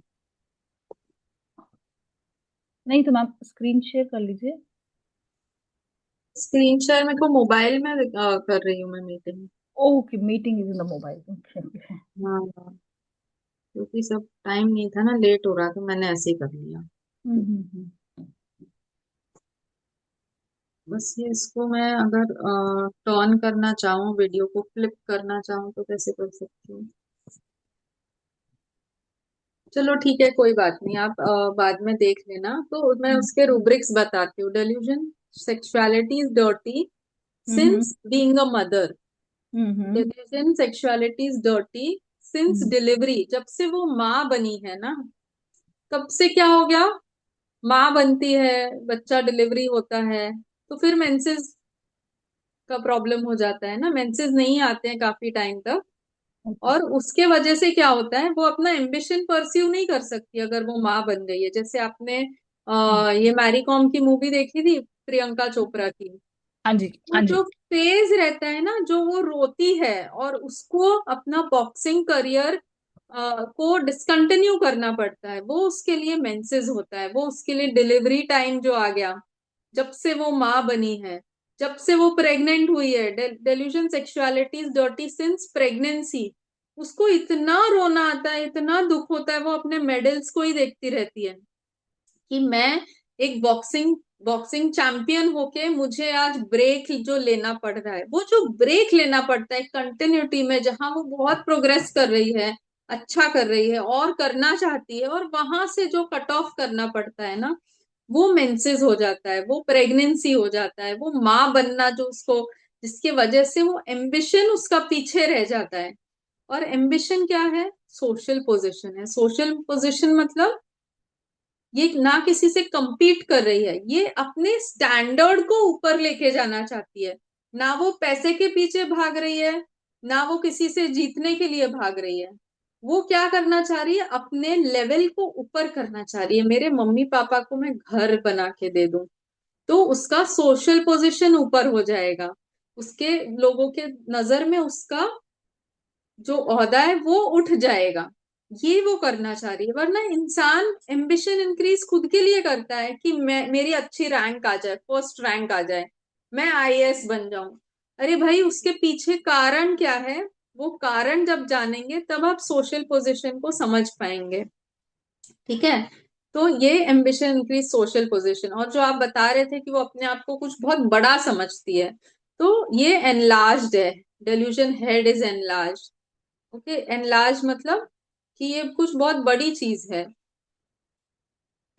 S1: नहीं तो मैम स्क्रीन शेयर कर लीजिए।
S2: स्क्रीन शेयर मेरे को मोबाइल में कर रही हूँ मैं meeting.
S1: Okay, meeting is in the mobile. Okay.
S2: हाँ, क्योंकि सब टाइम नहीं था ना, लेट हो रहा था, मैंने ऐसे ही कर लिया।
S1: हम्म।
S2: बस ये इसको मैं अगर टर्न करना चाहूँ, वीडियो को फ्लिप करना चाहूँ तो कैसे कर सकती हूँ। चलो ठीक है, कोई बात नहीं, आप बाद में देख लेना। तो मैं उसके रूब्रिक्स बताती हूँ। Delusion sexuality is dirty
S1: hmm.
S2: Since being a mother.
S1: Hmm.
S2: Delusion sexuality is dirty since
S1: hmm.
S2: Delivery, जब से वो माँ बनी है ना, तब से क्या हो गया, माँ बनती है, बच्चा डिलीवरी होता है, तो फिर मेंसेस का प्रॉब्लम हो जाता है ना, मेंसेस नहीं आते हैं काफी टाइम तक।
S1: ओके।
S2: और उसके वजह से क्या होता है, वो अपना एम्बिशन परस्यू नहीं कर सकती अगर वो माँ बन गई है। जैसे आपने ये मैरी कॉम की मूवी देखी थी, प्रियंका चोपड़ा की।
S1: हाँ जी,
S2: वो
S1: हाँ
S2: जो
S1: जी।
S2: फेज रहता है ना, जो वो रोती है और उसको अपना बॉक्सिंग करियर को डिसकंटिन्यू करना पड़ता है, वो उसके लिए मेंसेस होता है, वो उसके लिए डिलीवरी टाइम जो आ गया, जब से वो माँ बनी है, जब से वो प्रेग्नेंट हुई है। Delusion sexuality is dirty since pregnancy. उसको इतना रोना आता है, इतना दुख होता है, वो अपने मेडल्स को ही देखती रहती है कि मैं एक बॉक्सिंग बॉक्सिंग चैंपियन होके मुझे आज ब्रेक जो लेना पड़ रहा है, वो जो ब्रेक लेना पड़ता है कंटिन्यूटी में, जहां वो बहुत प्रोग्रेस कर रही है, अच्छा कर रही है और करना चाहती है, और वहां से जो कट ऑफ करना पड़ता है ना, वो मेंसेस हो जाता है, वो प्रेगनेंसी हो जाता है, वो माँ बनना जो उसको, जिसकी वजह से वो एम्बिशन उसका पीछे रह जाता है। और एम्बिशन क्या है? सोशल पोजीशन है। सोशल पोजीशन मतलब ये ना किसी से compete कर रही है, ये अपने स्टैंडर्ड को ऊपर लेके जाना चाहती है। ना वो पैसे के पीछे भाग रही है, ना वो किसी से जीतने के लिए भाग रही है। वो क्या करना चाह रही है? अपने लेवल को ऊपर करना चाह रही है। मेरे मम्मी पापा को मैं घर बना के दे दूं, तो उसका सोशल पोजीशन ऊपर हो जाएगा, उसके लोगों के नजर में उसका जो ओहदा है वो उठ जाएगा। ये वो करना चाह रही है। वरना इंसान एम्बिशन इंक्रीज खुद के लिए करता है कि मैं, मेरी अच्छी रैंक आ जाए, फर्स्ट रैंक आ जाए, मैं आईएएस बन जाऊं। अरे भाई, उसके पीछे कारण क्या है? वो कारण जब जानेंगे तब आप सोशल पोजीशन को समझ पाएंगे। ठीक है? तो ये एम्बिशन इंक्रीज सोशल पोजीशन। और जो आप बता रहे थे कि वो अपने आप को कुछ बहुत बड़ा समझती है, तो ये एनलार्ज्ड है। Delusion head is enlarge. Okay, enlarge मतलब कि ये कुछ बहुत बड़ी चीज है।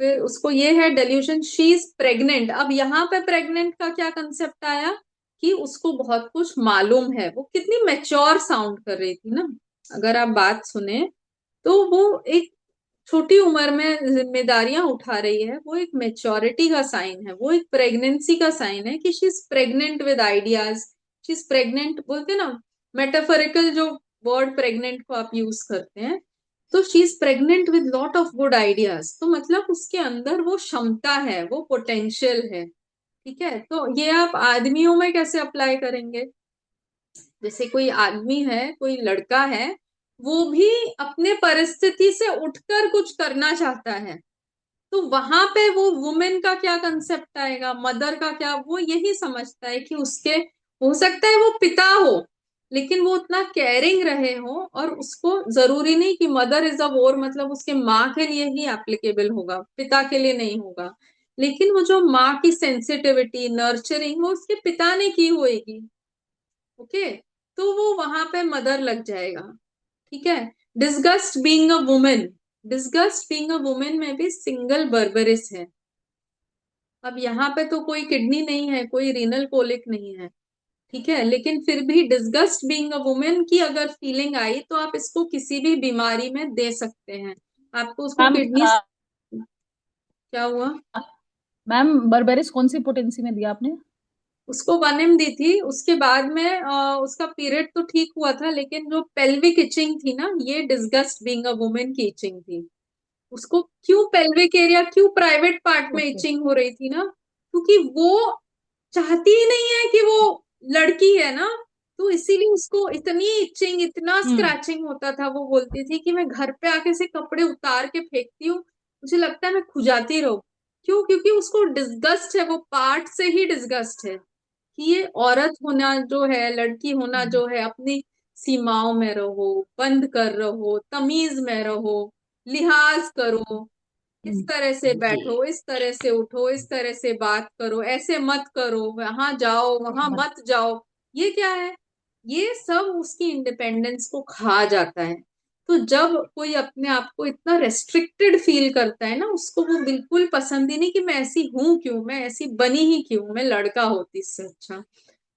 S2: फिर उसको ये है डेल्यूशन, शी इज प्रेग्नेंट। अब यहाँ पे प्रेग्नेंट का क्या कंसेप्ट आया कि उसको बहुत कुछ मालूम है। वो कितनी मैच्योर साउंड कर रही थी ना, अगर आप बात सुने तो। वो एक छोटी उम्र में जिम्मेदारियां उठा रही है, वो एक मेच्योरिटी का साइन है, वो एक प्रेगनेंसी का साइन है कि she is pregnant with ideas. She is pregnant बोलते हैं ना, मेटाफोरिकल जो वर्ड प्रेग्नेंट को आप यूज करते हैं, तो she is pregnant with lot of good ideas. तो मतलब उसके अंदर वो क्षमता है, वो पोटेंशियल है। ठीक है? तो ये आप आदमियों में कैसे अप्लाई करेंगे? जैसे कोई आदमी है, कोई लड़का है, वो भी अपने परिस्थिति से उठकर कुछ करना चाहता है, तो वहां पे वो वुमेन का क्या कंसेप्ट आएगा, मदर का क्या? वो यही समझता है कि उसके, हो सकता है वो पिता हो, लेकिन वो उतना केयरिंग रहे हो, और उसको जरूरी नहीं कि मदर इज अ वोर मतलब उसके माँ के लिए ही एप्लीकेबल होगा, पिता के लिए नहीं होगा। लेकिन वो जो माँ की सेंसिटिविटी, नर्चरिंग, वो उसके पिता ने की होगी। ओके, तो वो वहां पे मदर लग जाएगा। ठीक है? Disgust being a women, disgust being a women में भी सिंगल बर्बरिस है। अब यहाँ पे तो कोई किडनी नहीं है, कोई रीनल कोलिक नहीं है। ठीक है? लेकिन फिर भी डिस्गस्ट बीइंग अ वुमेन की अगर फीलिंग आई, तो आप इसको किसी भी बीमारी में दे सकते हैं। आपको उसको
S1: मैम,
S2: किडनी, क्या हुआ?
S1: मैम बर्बेरिस कौन सी पोटेंसी में दिया आपने?
S2: उसको 1 दी थी। उसके बाद में उसका पीरियड तो ठीक हुआ था, लेकिन जो पेल्विक इचिंग थी ना, ये डिस्गस्ट बीइंग अ वुमेन की इचिंग थी। उसको क्यों पेल्विक एरिया, क्यों प्राइवेट पार्ट में
S1: ओके।
S2: इचिंग हो रही थी ना? क्योंकि वो चाहती ही नहीं है कि वो लड़की है ना, तो इसीलिए उसको इतनी इचिंग, इतना
S1: हम्म।
S2: स्क्रैचिंग होता था। वो बोलती थी कि मैं घर पे आके से कपड़े उतार के फेंकती हूँ, मुझे लगता है मैं खुजाती रहूं। क्यों? क्योंकि उसको डिस्गस्ट है, वो पार्ट से ही डिस्गस्ट है कि ये औरत होना जो है, लड़की होना जो है, अपनी सीमाओं में रहो, बंद कर रहो, तमीज में रहो, लिहाज करो, इस तरह से
S1: जी।
S2: बैठो, इस तरह से उठो, इस तरह से बात करो, ऐसे मत करो, वहां जाओ, वहां
S1: मत।
S2: मत जाओ। ये क्या है? ये सब उसकी इंडिपेंडेंस को खा जाता है। तो जब कोई अपने आप को इतना रेस्ट्रिक्टेड फील करता है ना, उसको वो बिल्कुल पसंद ही नहीं कि मैं ऐसी हूं क्यों, मैं ऐसी बनी ही क्यों, मैं लड़का होती इससे अच्छा।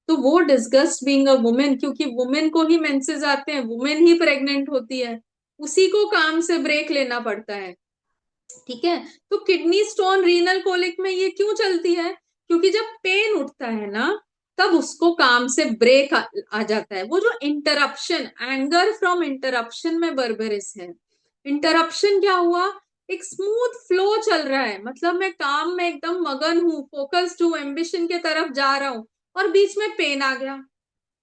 S2: तो वो डिस्गस्ट बीइंग अ वुमेन, क्योंकि वुमेन को ही मेंसेस आते हैं, वुमेन ही प्रेग्नेंट होती है, उसी को काम से ब्रेक लेना पड़ता है। ठीक है। तो किडनी स्टोन, रीनल कोलिक में ये क्यों चलती है? क्योंकि जब पेन उठता है ना, तब उसको काम से ब्रेक आ जाता है। वो जो इंटरप्शन, एंगर फ्रॉम इंटरप्शन में बर्बरिस है। इंटरप्शन क्या हुआ? एक स्मूथ फ्लो चल रहा है, मतलब मैं काम में एकदम मगन हूँ, फोकस्ड हूँ, एम्बिशन के तरफ जा रहा हूँ, और बीच में पेन आ गया।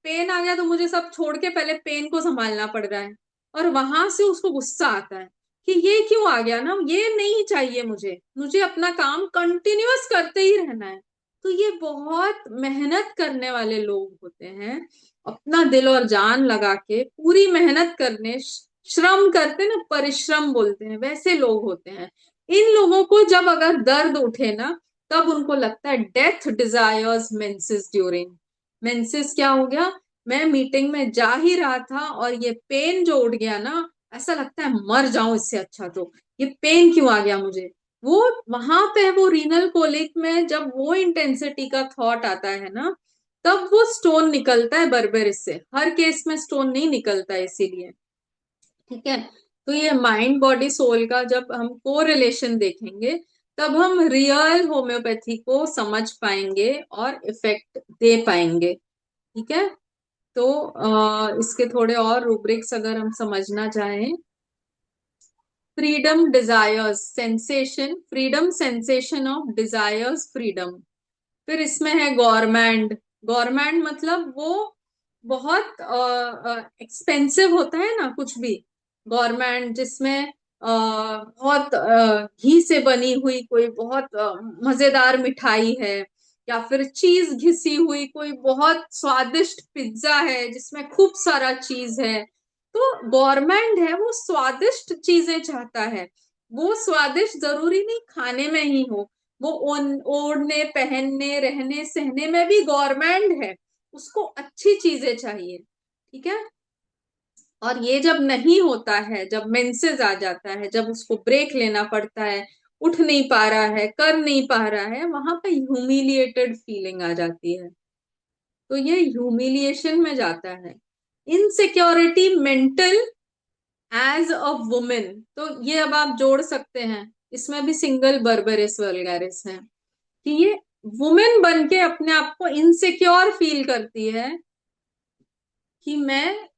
S2: पेन आ गया तो मुझे सब छोड़ के पहले पेन को संभालना पड़ रहा है। और वहां से उसको गुस्सा आता है कि ये क्यों आ गया ना, ये नहीं चाहिए मुझे, मुझे अपना काम कंटिन्यूअस करते ही रहना है। तो ये बहुत मेहनत करने वाले लोग होते हैं, अपना दिल और जान लगा के पूरी मेहनत करने, श्रम करते ना, परिश्रम बोलते हैं, वैसे लोग होते हैं। इन लोगों को जब अगर दर्द उठे ना, तब उनको लगता है death desires menses during menses. क्या हो गया? मैं मीटिंग में जा ही रहा था और ये पेन जो उठ गया ना, ऐसा लगता है मर जाऊं इससे अच्छा तो। ये पेन क्यों आ गया मुझे? वो वहां पे वो रीनल कोलिक में जब वो इंटेंसिटी का थॉट आता है ना, तब वो स्टोन निकलता है बर्बेरिस से। हर केस में स्टोन नहीं निकलता है, इसीलिए। ठीक है। तो ये माइंड बॉडी सोल का जब हम को रिलेशन देखेंगे, तब हम रियल होम्योपैथी को समझ पाएंगे और इफेक्ट दे पाएंगे। ठीक है। तो इसके थोड़े और रूब्रिक्स अगर हम समझना चाहें, freedom desires sensation, freedom sensation of desires freedom. फिर इसमें है गवर्नमेंट। गवर्नमेंट मतलब वो बहुत एक्सपेंसिव होता है ना कुछ भी। गवर्नमेंट जिसमें बहुत घी से बनी हुई कोई बहुत मजेदार मिठाई है, या फिर चीज घिसी हुई कोई बहुत स्वादिष्ट पिज्जा है जिसमें खूब सारा चीज है। तो गवर्नमेंट है वो स्वादिष्ट चीजें चाहता है। वो स्वादिष्ट जरूरी नहीं खाने में ही हो, वो ओढ़ने पहनने रहने सहने में भी गवर्नमेंट है। उसको अच्छी चीजें चाहिए। ठीक है। और ये जब नहीं होता है, जब मेंसेस आ जाता है, जब उसको ब्रेक लेना पड़ता है, उठ नहीं पा रहा है, कर नहीं पा रहा है, वहां पे ह्यूमिलिएटेड फीलिंग आ जाती है। तो ये ह्यूमिलिएशन में जाता है। Insecurity mental as a women, तो ये अब आप जोड़ सकते हैं, इसमें भी सिंगल बर्बरिस वल्गैरिस है कि ये वुमेन बन के अपने आप को इनसिक्योर फील करती है कि मैं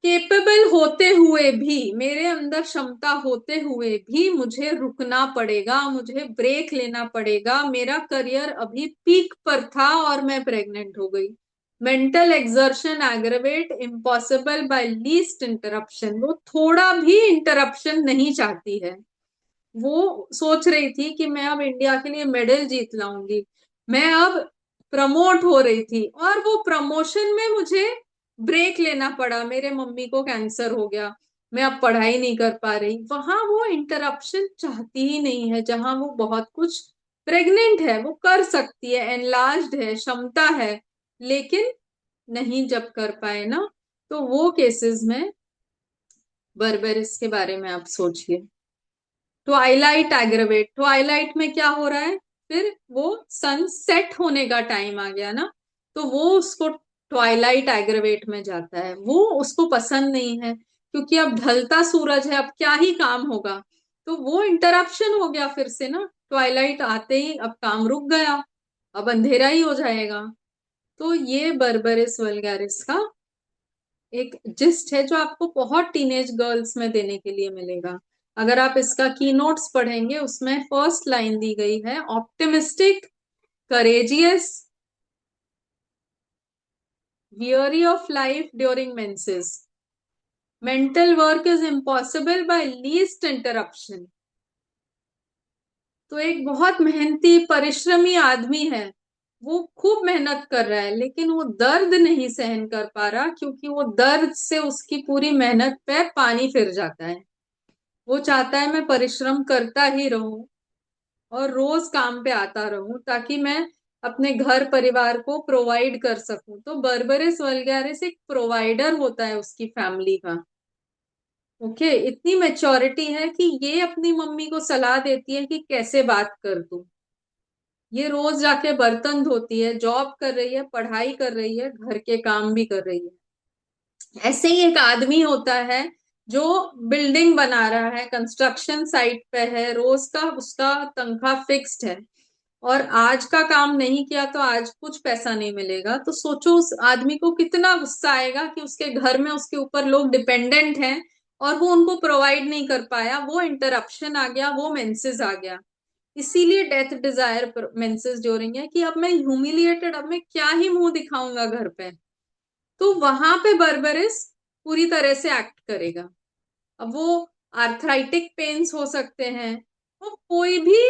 S2: केपेबल होते हुए भी, मेरे अंदर क्षमता होते हुए भी मुझे रुकना पड़ेगा, मुझे ब्रेक लेना पड़ेगा। मेरा करियर अभी पीक पर था और मैं प्रेग्नेंट हो गई। Mental exertion aggravate impossible bye least interruption, वो थोड़ा भी इंटरप्शन नहीं चाहती है। वो सोच रही थी कि मैं अब इंडिया के लिए मेडल जीत लाऊंगी, मैं अब प्रमोट हो रही थी, और वो प्रमोशन में मुझे ब्रेक लेना पड़ा, मेरे मम्मी को कैंसर हो गया, मैं अब पढ़ाई नहीं कर पा रही। वहां वो इंटरप्शन चाहती ही नहीं है, जहां वो बहुत कुछ, प्रेग्नेंट है, वो कर सकती है, एनलार्ज्ड है, क्षमता है, लेकिन नहीं जब कर पाए ना, तो वो केसेस में बर्बरिस के बारे में आप सोचिए। ट्वाइलाइट एग्रवेट, ट्वाइलाइट में क्या हो रहा है? फिर वो सन सेट होने का टाइम आ गया ना, तो वो उसको ट्वाइलाइट एग्रवेट में जाता है, वो उसको पसंद नहीं है, क्योंकि अब ढलता सूरज है, अब क्या ही काम होगा। तो वो इंटरप्शन हो गया फिर से ना, ट्वाइलाइट आते ही अब काम रुक गया, अब अंधेरा ही हो जाएगा। तो ये बर्बरिस वल्गैरिस का एक जिस्ट है जो आपको बहुत टीनेज गर्ल्स में देने के लिए मिलेगा। अगर आप इसका की नोट्स पढ़ेंगे, उसमें फर्स्ट लाइन दी गई है, optimistic, courageous, weary of life during menses, mental work is impossible by least interruption। तो एक बहुत मेहनती परिश्रमी आदमी है, वो खूब मेहनत कर रहा है, लेकिन वो दर्द नहीं सहन कर पा रहा, क्योंकि वो दर्द से उसकी पूरी मेहनत पे पानी फिर जाता है। वो चाहता है मैं परिश्रम करता ही रहूं और रोज काम पे आता रहूं, ताकि मैं अपने घर परिवार को प्रोवाइड कर सकूं। तो बर्बरिस वल्गैरिस एक प्रोवाइडर होता है उसकी फैमिली का। ओके, इतनी मेच्योरिटी है कि ये अपनी मम्मी को सलाह देती है कि कैसे बात कर तू। ये रोज जाके बर्तन धोती है, जॉब कर रही है, पढ़ाई कर रही है, घर के काम भी कर रही है। ऐसे ही एक आदमी होता है जो बिल्डिंग बना रहा है, कंस्ट्रक्शन साइट पे है, रोज का उसका तनख्वाह फिक्स्ड है, और आज का काम नहीं किया तो आज कुछ पैसा नहीं मिलेगा, तो सोचो उस आदमी को कितना गुस्सा आएगा कि उसके घर में उसके ऊपर लोग डिपेंडेंट हैं और वो उनको प्रोवाइड नहीं कर पाया, वो इंटरप्शन आ गया, वो मेंसेस आ गया। इसीलिए डेथ डिजायर मेंसेस ड्यूरिंग है कि अब मैं ह्यूमिलिएटेड, अब मैं क्या ही मुंह दिखाऊंगा घर पे। तो वहां पे बर्बरिस पूरी तरह से एक्ट करेगा। अब वो आर्थराइटिक पेन्स हो सकते हैं, वो कोई भी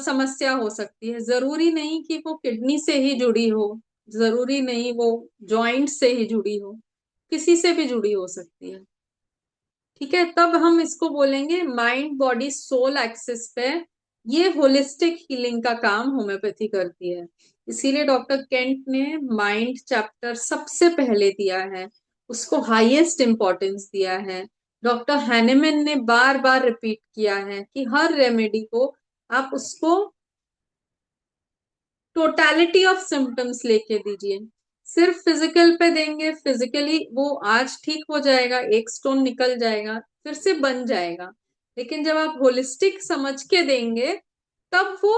S2: समस्या हो सकती है, जरूरी नहीं कि वो किडनी से ही जुड़ी हो, जरूरी नहीं वो जॉइंट से ही जुड़ी हो, किसी से भी जुड़ी हो सकती है। ठीक है, तब हम इसको बोलेंगे माइंड बॉडी सोल एक्सिस पे ये होलिस्टिक हीलिंग का काम होम्योपैथी करती है। इसीलिए डॉक्टर केंट ने माइंड चैप्टर सबसे पहले दिया है, उसको हाईएस्ट इंपॉर्टेंस दिया है। डॉक्टर हैनेमन ने बार बार रिपीट किया है कि हर रेमेडी को आप उसको टोटलिटी ऑफ सिम्टम्स लेके दीजिए। सिर्फ फिजिकल पे देंगे, फिजिकली वो आज ठीक हो जाएगा, एक स्टोन निकल जाएगा, फिर से बन जाएगा, लेकिन जब आप होलिस्टिक समझ के देंगे तब वो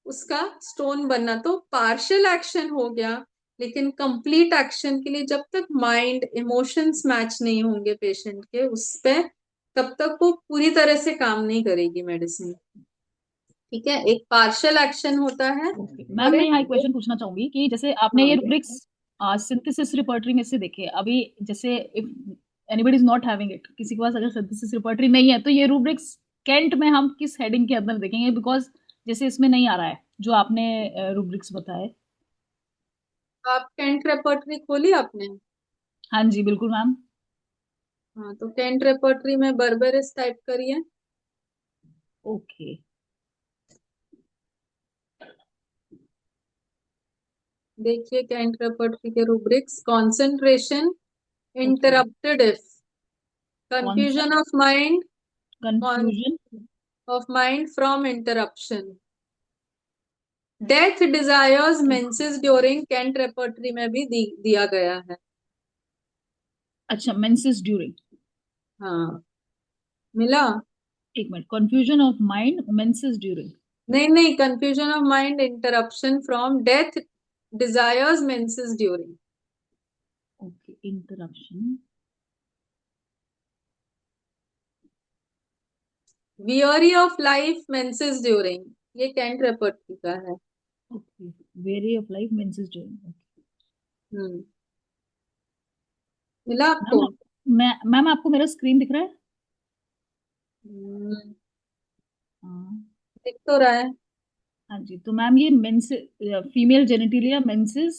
S2: उसका स्टोन बनना तो पार्शियल एक्शन हो गया, लेकिन कंप्लीट एक्शन के लिए जब तक माइंड इमोशंस मैच नहीं होंगे पेशेंट के उस पे, तब तक वो पूरी तरह से काम नहीं करेगी मेडिसिन। ठीक है, एक पार्शियल एक्शन होता है
S1: ओके मैम,
S2: और
S1: मैं
S2: एक।
S1: यहाँ एक क्वेश्चन पूछना चाहूंगी कि जैसे आपने ये
S2: हाँ,
S1: रूब्रिक्स सिंथेसिस रिपर्टरी में से देखे अभी, जैसे if anybody is not having it, किसी के पास अगर सिंथेसिस रिपर्टरी नहीं है, तो ये रूब्रिक्स कैंट में हम किस हेडिंग के अंदर देखेंगे? बिकॉज जैसे इसमें नहीं आ रहा है जो आपने रूब्रिक्स बताए।
S2: आप कैंट रेपर्टरी खोली आपने?
S1: हाँ जी बिल्कुल मैम।
S2: हाँ, तो कैंट रेपर्टरी में बर्बेरिस टाइप करिए।
S1: ओके।
S2: देखिए कैंट रेपर्टरी के rubrics, concentration
S1: okay.
S2: Interrupted if,
S1: कौन सा?
S2: Confusion of mind,
S1: confusion.
S2: Of mind from interruption, death desires menses during Kent repertory में भी दिया गया है।
S1: अच्छा, मेंसेस ड्यूरिंग।
S2: हाँ, मिला?
S1: एक minute, confusion of mind menses during.
S2: नहीं नहीं, confusion of mind interruption from death desires menses during.
S1: Okay, interruption.
S2: Weary of life menses during, ये कैंट रेपर्टरी का है।
S1: Okay, weary of life menses during.
S2: Hmm, मिला आपको?
S1: Ma'am, ma'am आपको मेरा screen दिख रहा है?
S2: हम्म,
S1: हाँ।
S2: दिख तो रहा है।
S1: हाँ जी, तो मैम ये मेंस फीमेल जेनिटिलिया मेंसेस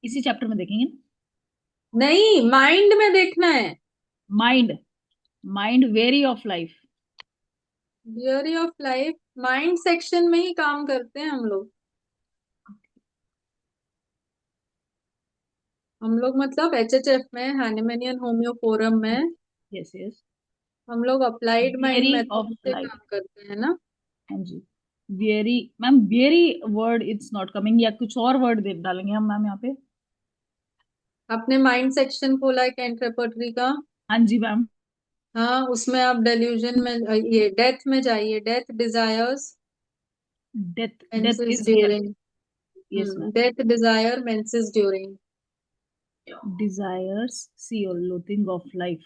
S1: इसी चैप्टर में देखेंगे ना?
S2: नहीं, माइंड में देखना है।
S1: Mind, mind very of life.
S2: Theory of life mind section में ही काम करते हैं हम लोग। हम लोग मतलब एचएचएफ में, हैनिमैनियन होम्यो फोरम में
S1: यस यस।
S2: हम लोग applied mind
S1: weary
S2: method
S1: of
S2: से
S1: लाइफ।
S2: काम करते हैं ना।
S1: हाँ जी। Weary, ma'am weary word it's not coming, या कुछ और वर्ड दे डालेंगे हम मैम यहाँ पे?
S2: आपने माइंड सेक्शन खोला है कैंट रेपर्टरी का?
S1: हाँ जी मैम।
S2: हाँ, उसमें आप डेल्यूजन में, ये डेथ में जाइए, death desires
S1: death, death
S2: menses
S1: is real.
S2: During.
S1: Yes ma'am.
S2: Death desire menses during.
S1: Desires see और लोथिंग ऑफ लाइफ।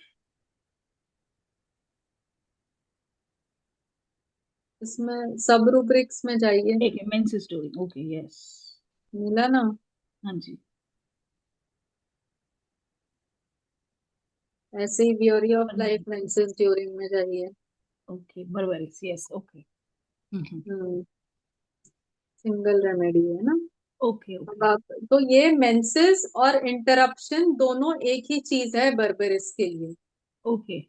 S2: इसमें सब रूब्रिक्स में जाइए।
S1: ठीक है, मेंसेस ड्यूरिंग, ओके यस।
S2: मिला ना?
S1: हाँ जी।
S2: ऐसे ही व्योरी ऑफ
S1: हाँ
S2: लाइफ
S1: जी।
S2: मेंसेस ड्यूरिंग में जाइए।
S1: Okay, berberis, yes okay. Hmm.
S2: Hmm, single remedy है ना।
S1: ओके
S2: अब
S1: ओके।
S2: आप, तो ये मेंसेस और इंटरप्शन दोनों एक ही चीज है बर्बरिस के लिए।
S1: ओके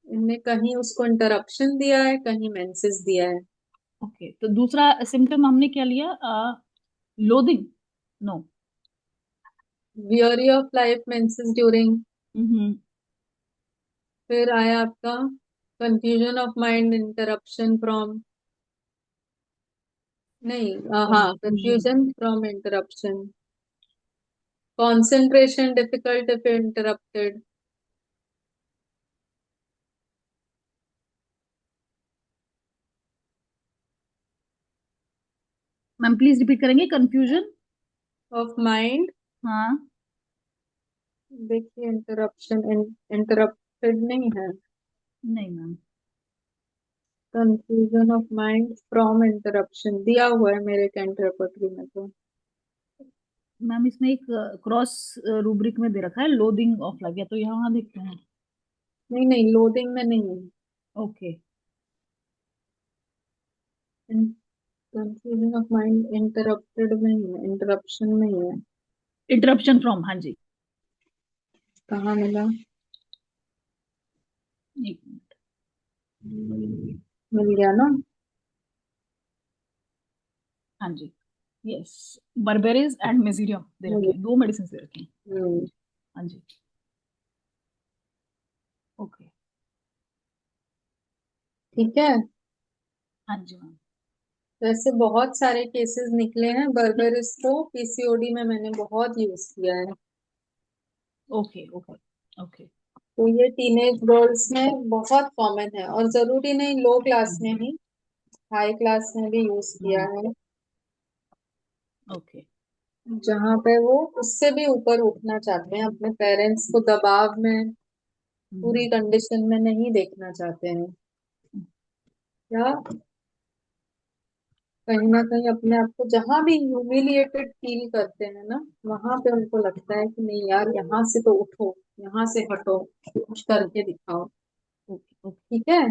S2: इनने कहीं उसको इंटरप्शन दिया है, कहीं मेंसेस दिया है।
S1: ओके, तो दूसरा सिम्टम हमने क्या लिया? Loathing. No.
S2: Weary of life menses during.
S1: Hmm.
S2: फिर आया आपका confusion of mind interruption from, नहीं, हाँ,
S1: confusion.
S2: Confusion from interruption, concentration difficult if interrupted,
S1: ma'am please repeat करेंगे, कंफ्यूजन।
S2: Of mind.
S1: हाँ।
S2: देखिए इंटरप्शन, इंटरप्टेड नहीं है।
S1: नहीं ma'am.
S2: Confusion of mind from interruption दिया हुआ है मेरे कैंट रेपर्टरी में तो।
S1: मैम इसमें एक क्रॉस रूब्रिक में दे रखा है, लोदिंग ऑफ लाइफ, या तो यहाँ देखते हैं।
S2: नहीं नहीं, लोडिंग में नहीं है।
S1: Okay.
S2: Confusion of mind interrupted में ही है, इंटरप्शन में ही है।
S1: इंटरप्शन फ्रॉम, हाँ जी।
S2: कहाँ मिला?
S1: एक मिनट।
S2: मिल गया ना?
S1: हाँ जी। यस। बर्बेरिस एंड मेजीरियम दे रखे
S2: मिल-
S1: हैं, दो मेडिसिन दे रखे हैं।
S2: हम्म,
S1: हाँ जी। ओके।
S2: ठीक है।
S1: हाँ जी मैम।
S2: वैसे बहुत सारे केसेस निकले हैं, बर्बरिस को पीसीओडी में मैंने बहुत यूज किया है।
S1: Okay okay okay.
S2: तो ये टीनेज गर्ल्स में बहुत कॉमन है, और जरूरी नहीं लो क्लास में ही, हाई क्लास में भी यूज किया है।
S1: ओके।
S2: जहाँ पे वो उससे भी ऊपर उठना चाहते हैं, अपने पेरेंट्स को दबाव में, पूरी कंडीशन में नहीं देखना चाहते हैं, या कहीं ना कहीं अपने आप को जहां भी ह्यूमिलिएटेड फील करते हैं ना, वहां पे उनको लगता है कि नहीं यार, यहाँ से तो उठो, यहाँ से हटो, कुछ करके दिखाओ।
S1: Okay okay.
S2: ठीक है।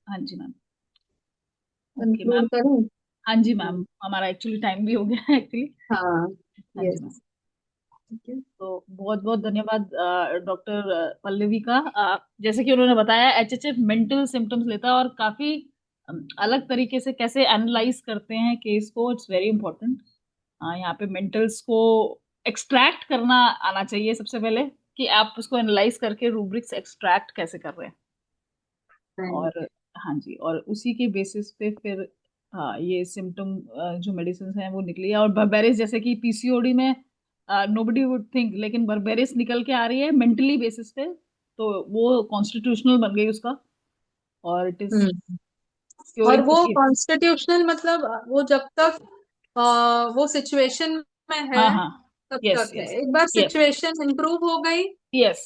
S1: हाँ जी मैम। Okay ma'am.
S2: कंक्लूड करूं?
S1: हाँ जी मैम, हमारा एक्चुअली टाइम भी हो गया है एक्चुअली।
S2: हाँ।
S1: हाँ जी मैम।
S2: यस। ठीक है।
S1: तो बहुत बहुत धन्यवाद डॉक्टर पल्लवी का। जैसे कि उन्होंने बताया, एचएचएफ मेंटल सिम्टम्स लेता है और काफी अलग तरीके से कैसे एनालाइज करते हैं केस को, इट्स वेरी इंपॉर्टेंट। यहाँ पे मेंटल्स को एक्सट्रैक्ट करना आना चाहिए सबसे पहले, कि आप उसको एनालाइज करके रूब्रिक्स एक्सट्रैक्ट कैसे कर रहे हैं। और हाँ जी, और उसी के बेसिस पे फिर हाँ ये सिम्टम जो मेडिसिन हैं वो निकली है। और बर्बेरिस जैसे कि पीसीओडी में नोबडी वुड थिंक, लेकिन बर्बेरिस निकल के आ रही है मेंटली बेसिस पे, तो वो कॉन्स्टिट्यूशनल बन गई उसका, और इट इज
S2: हम्म। और
S1: क्योरिंग द
S2: वो
S1: केस।
S2: कॉन्स्टिट्यूशनल मतलब वो जब तक वो सिचुएशन में है
S1: हाँ हाँ।
S2: तब
S1: यस
S2: तक है,
S1: यस।
S2: एक बार
S1: यस
S2: सिचुएशन इंप्रूव हो गई
S1: यस।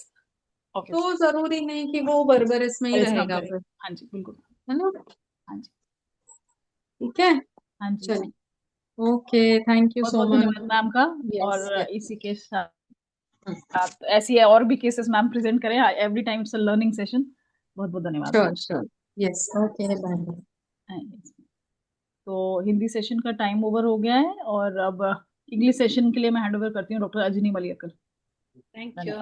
S1: ओके।
S2: तो जरूरी नहीं कि वो बर्बरिस में ही
S1: और इस काम
S2: रहेगा
S1: करें।
S2: फिर।
S1: हाँ जी बिल्कुल।
S2: है ना?
S1: हाँ जी।
S2: ठीक है।
S1: हाँ जी।
S2: चलिए। ओके, थैंक यू
S1: बहुत
S2: सो
S1: बहुत
S2: मच।
S1: धन्यवाद मैम का।
S2: यस
S1: और
S2: यस।
S1: इसी के साथ आप ऐसी है और भी केसेस मैम प्रेजेंट करें, every time it's a learning session. बहुत बहुत धन्यवाद
S2: sure
S1: ma'am.
S2: Sure. Yes, okay bye.
S1: तो हिंदी सेशन का टाइम ओवर हो गया है, और अब इंग्लिश सेशन के लिए मैं हैंड ओवर करती हूँ doctor Ajni Maliyakar.
S2: Thank you.
S1: धन्यवाद।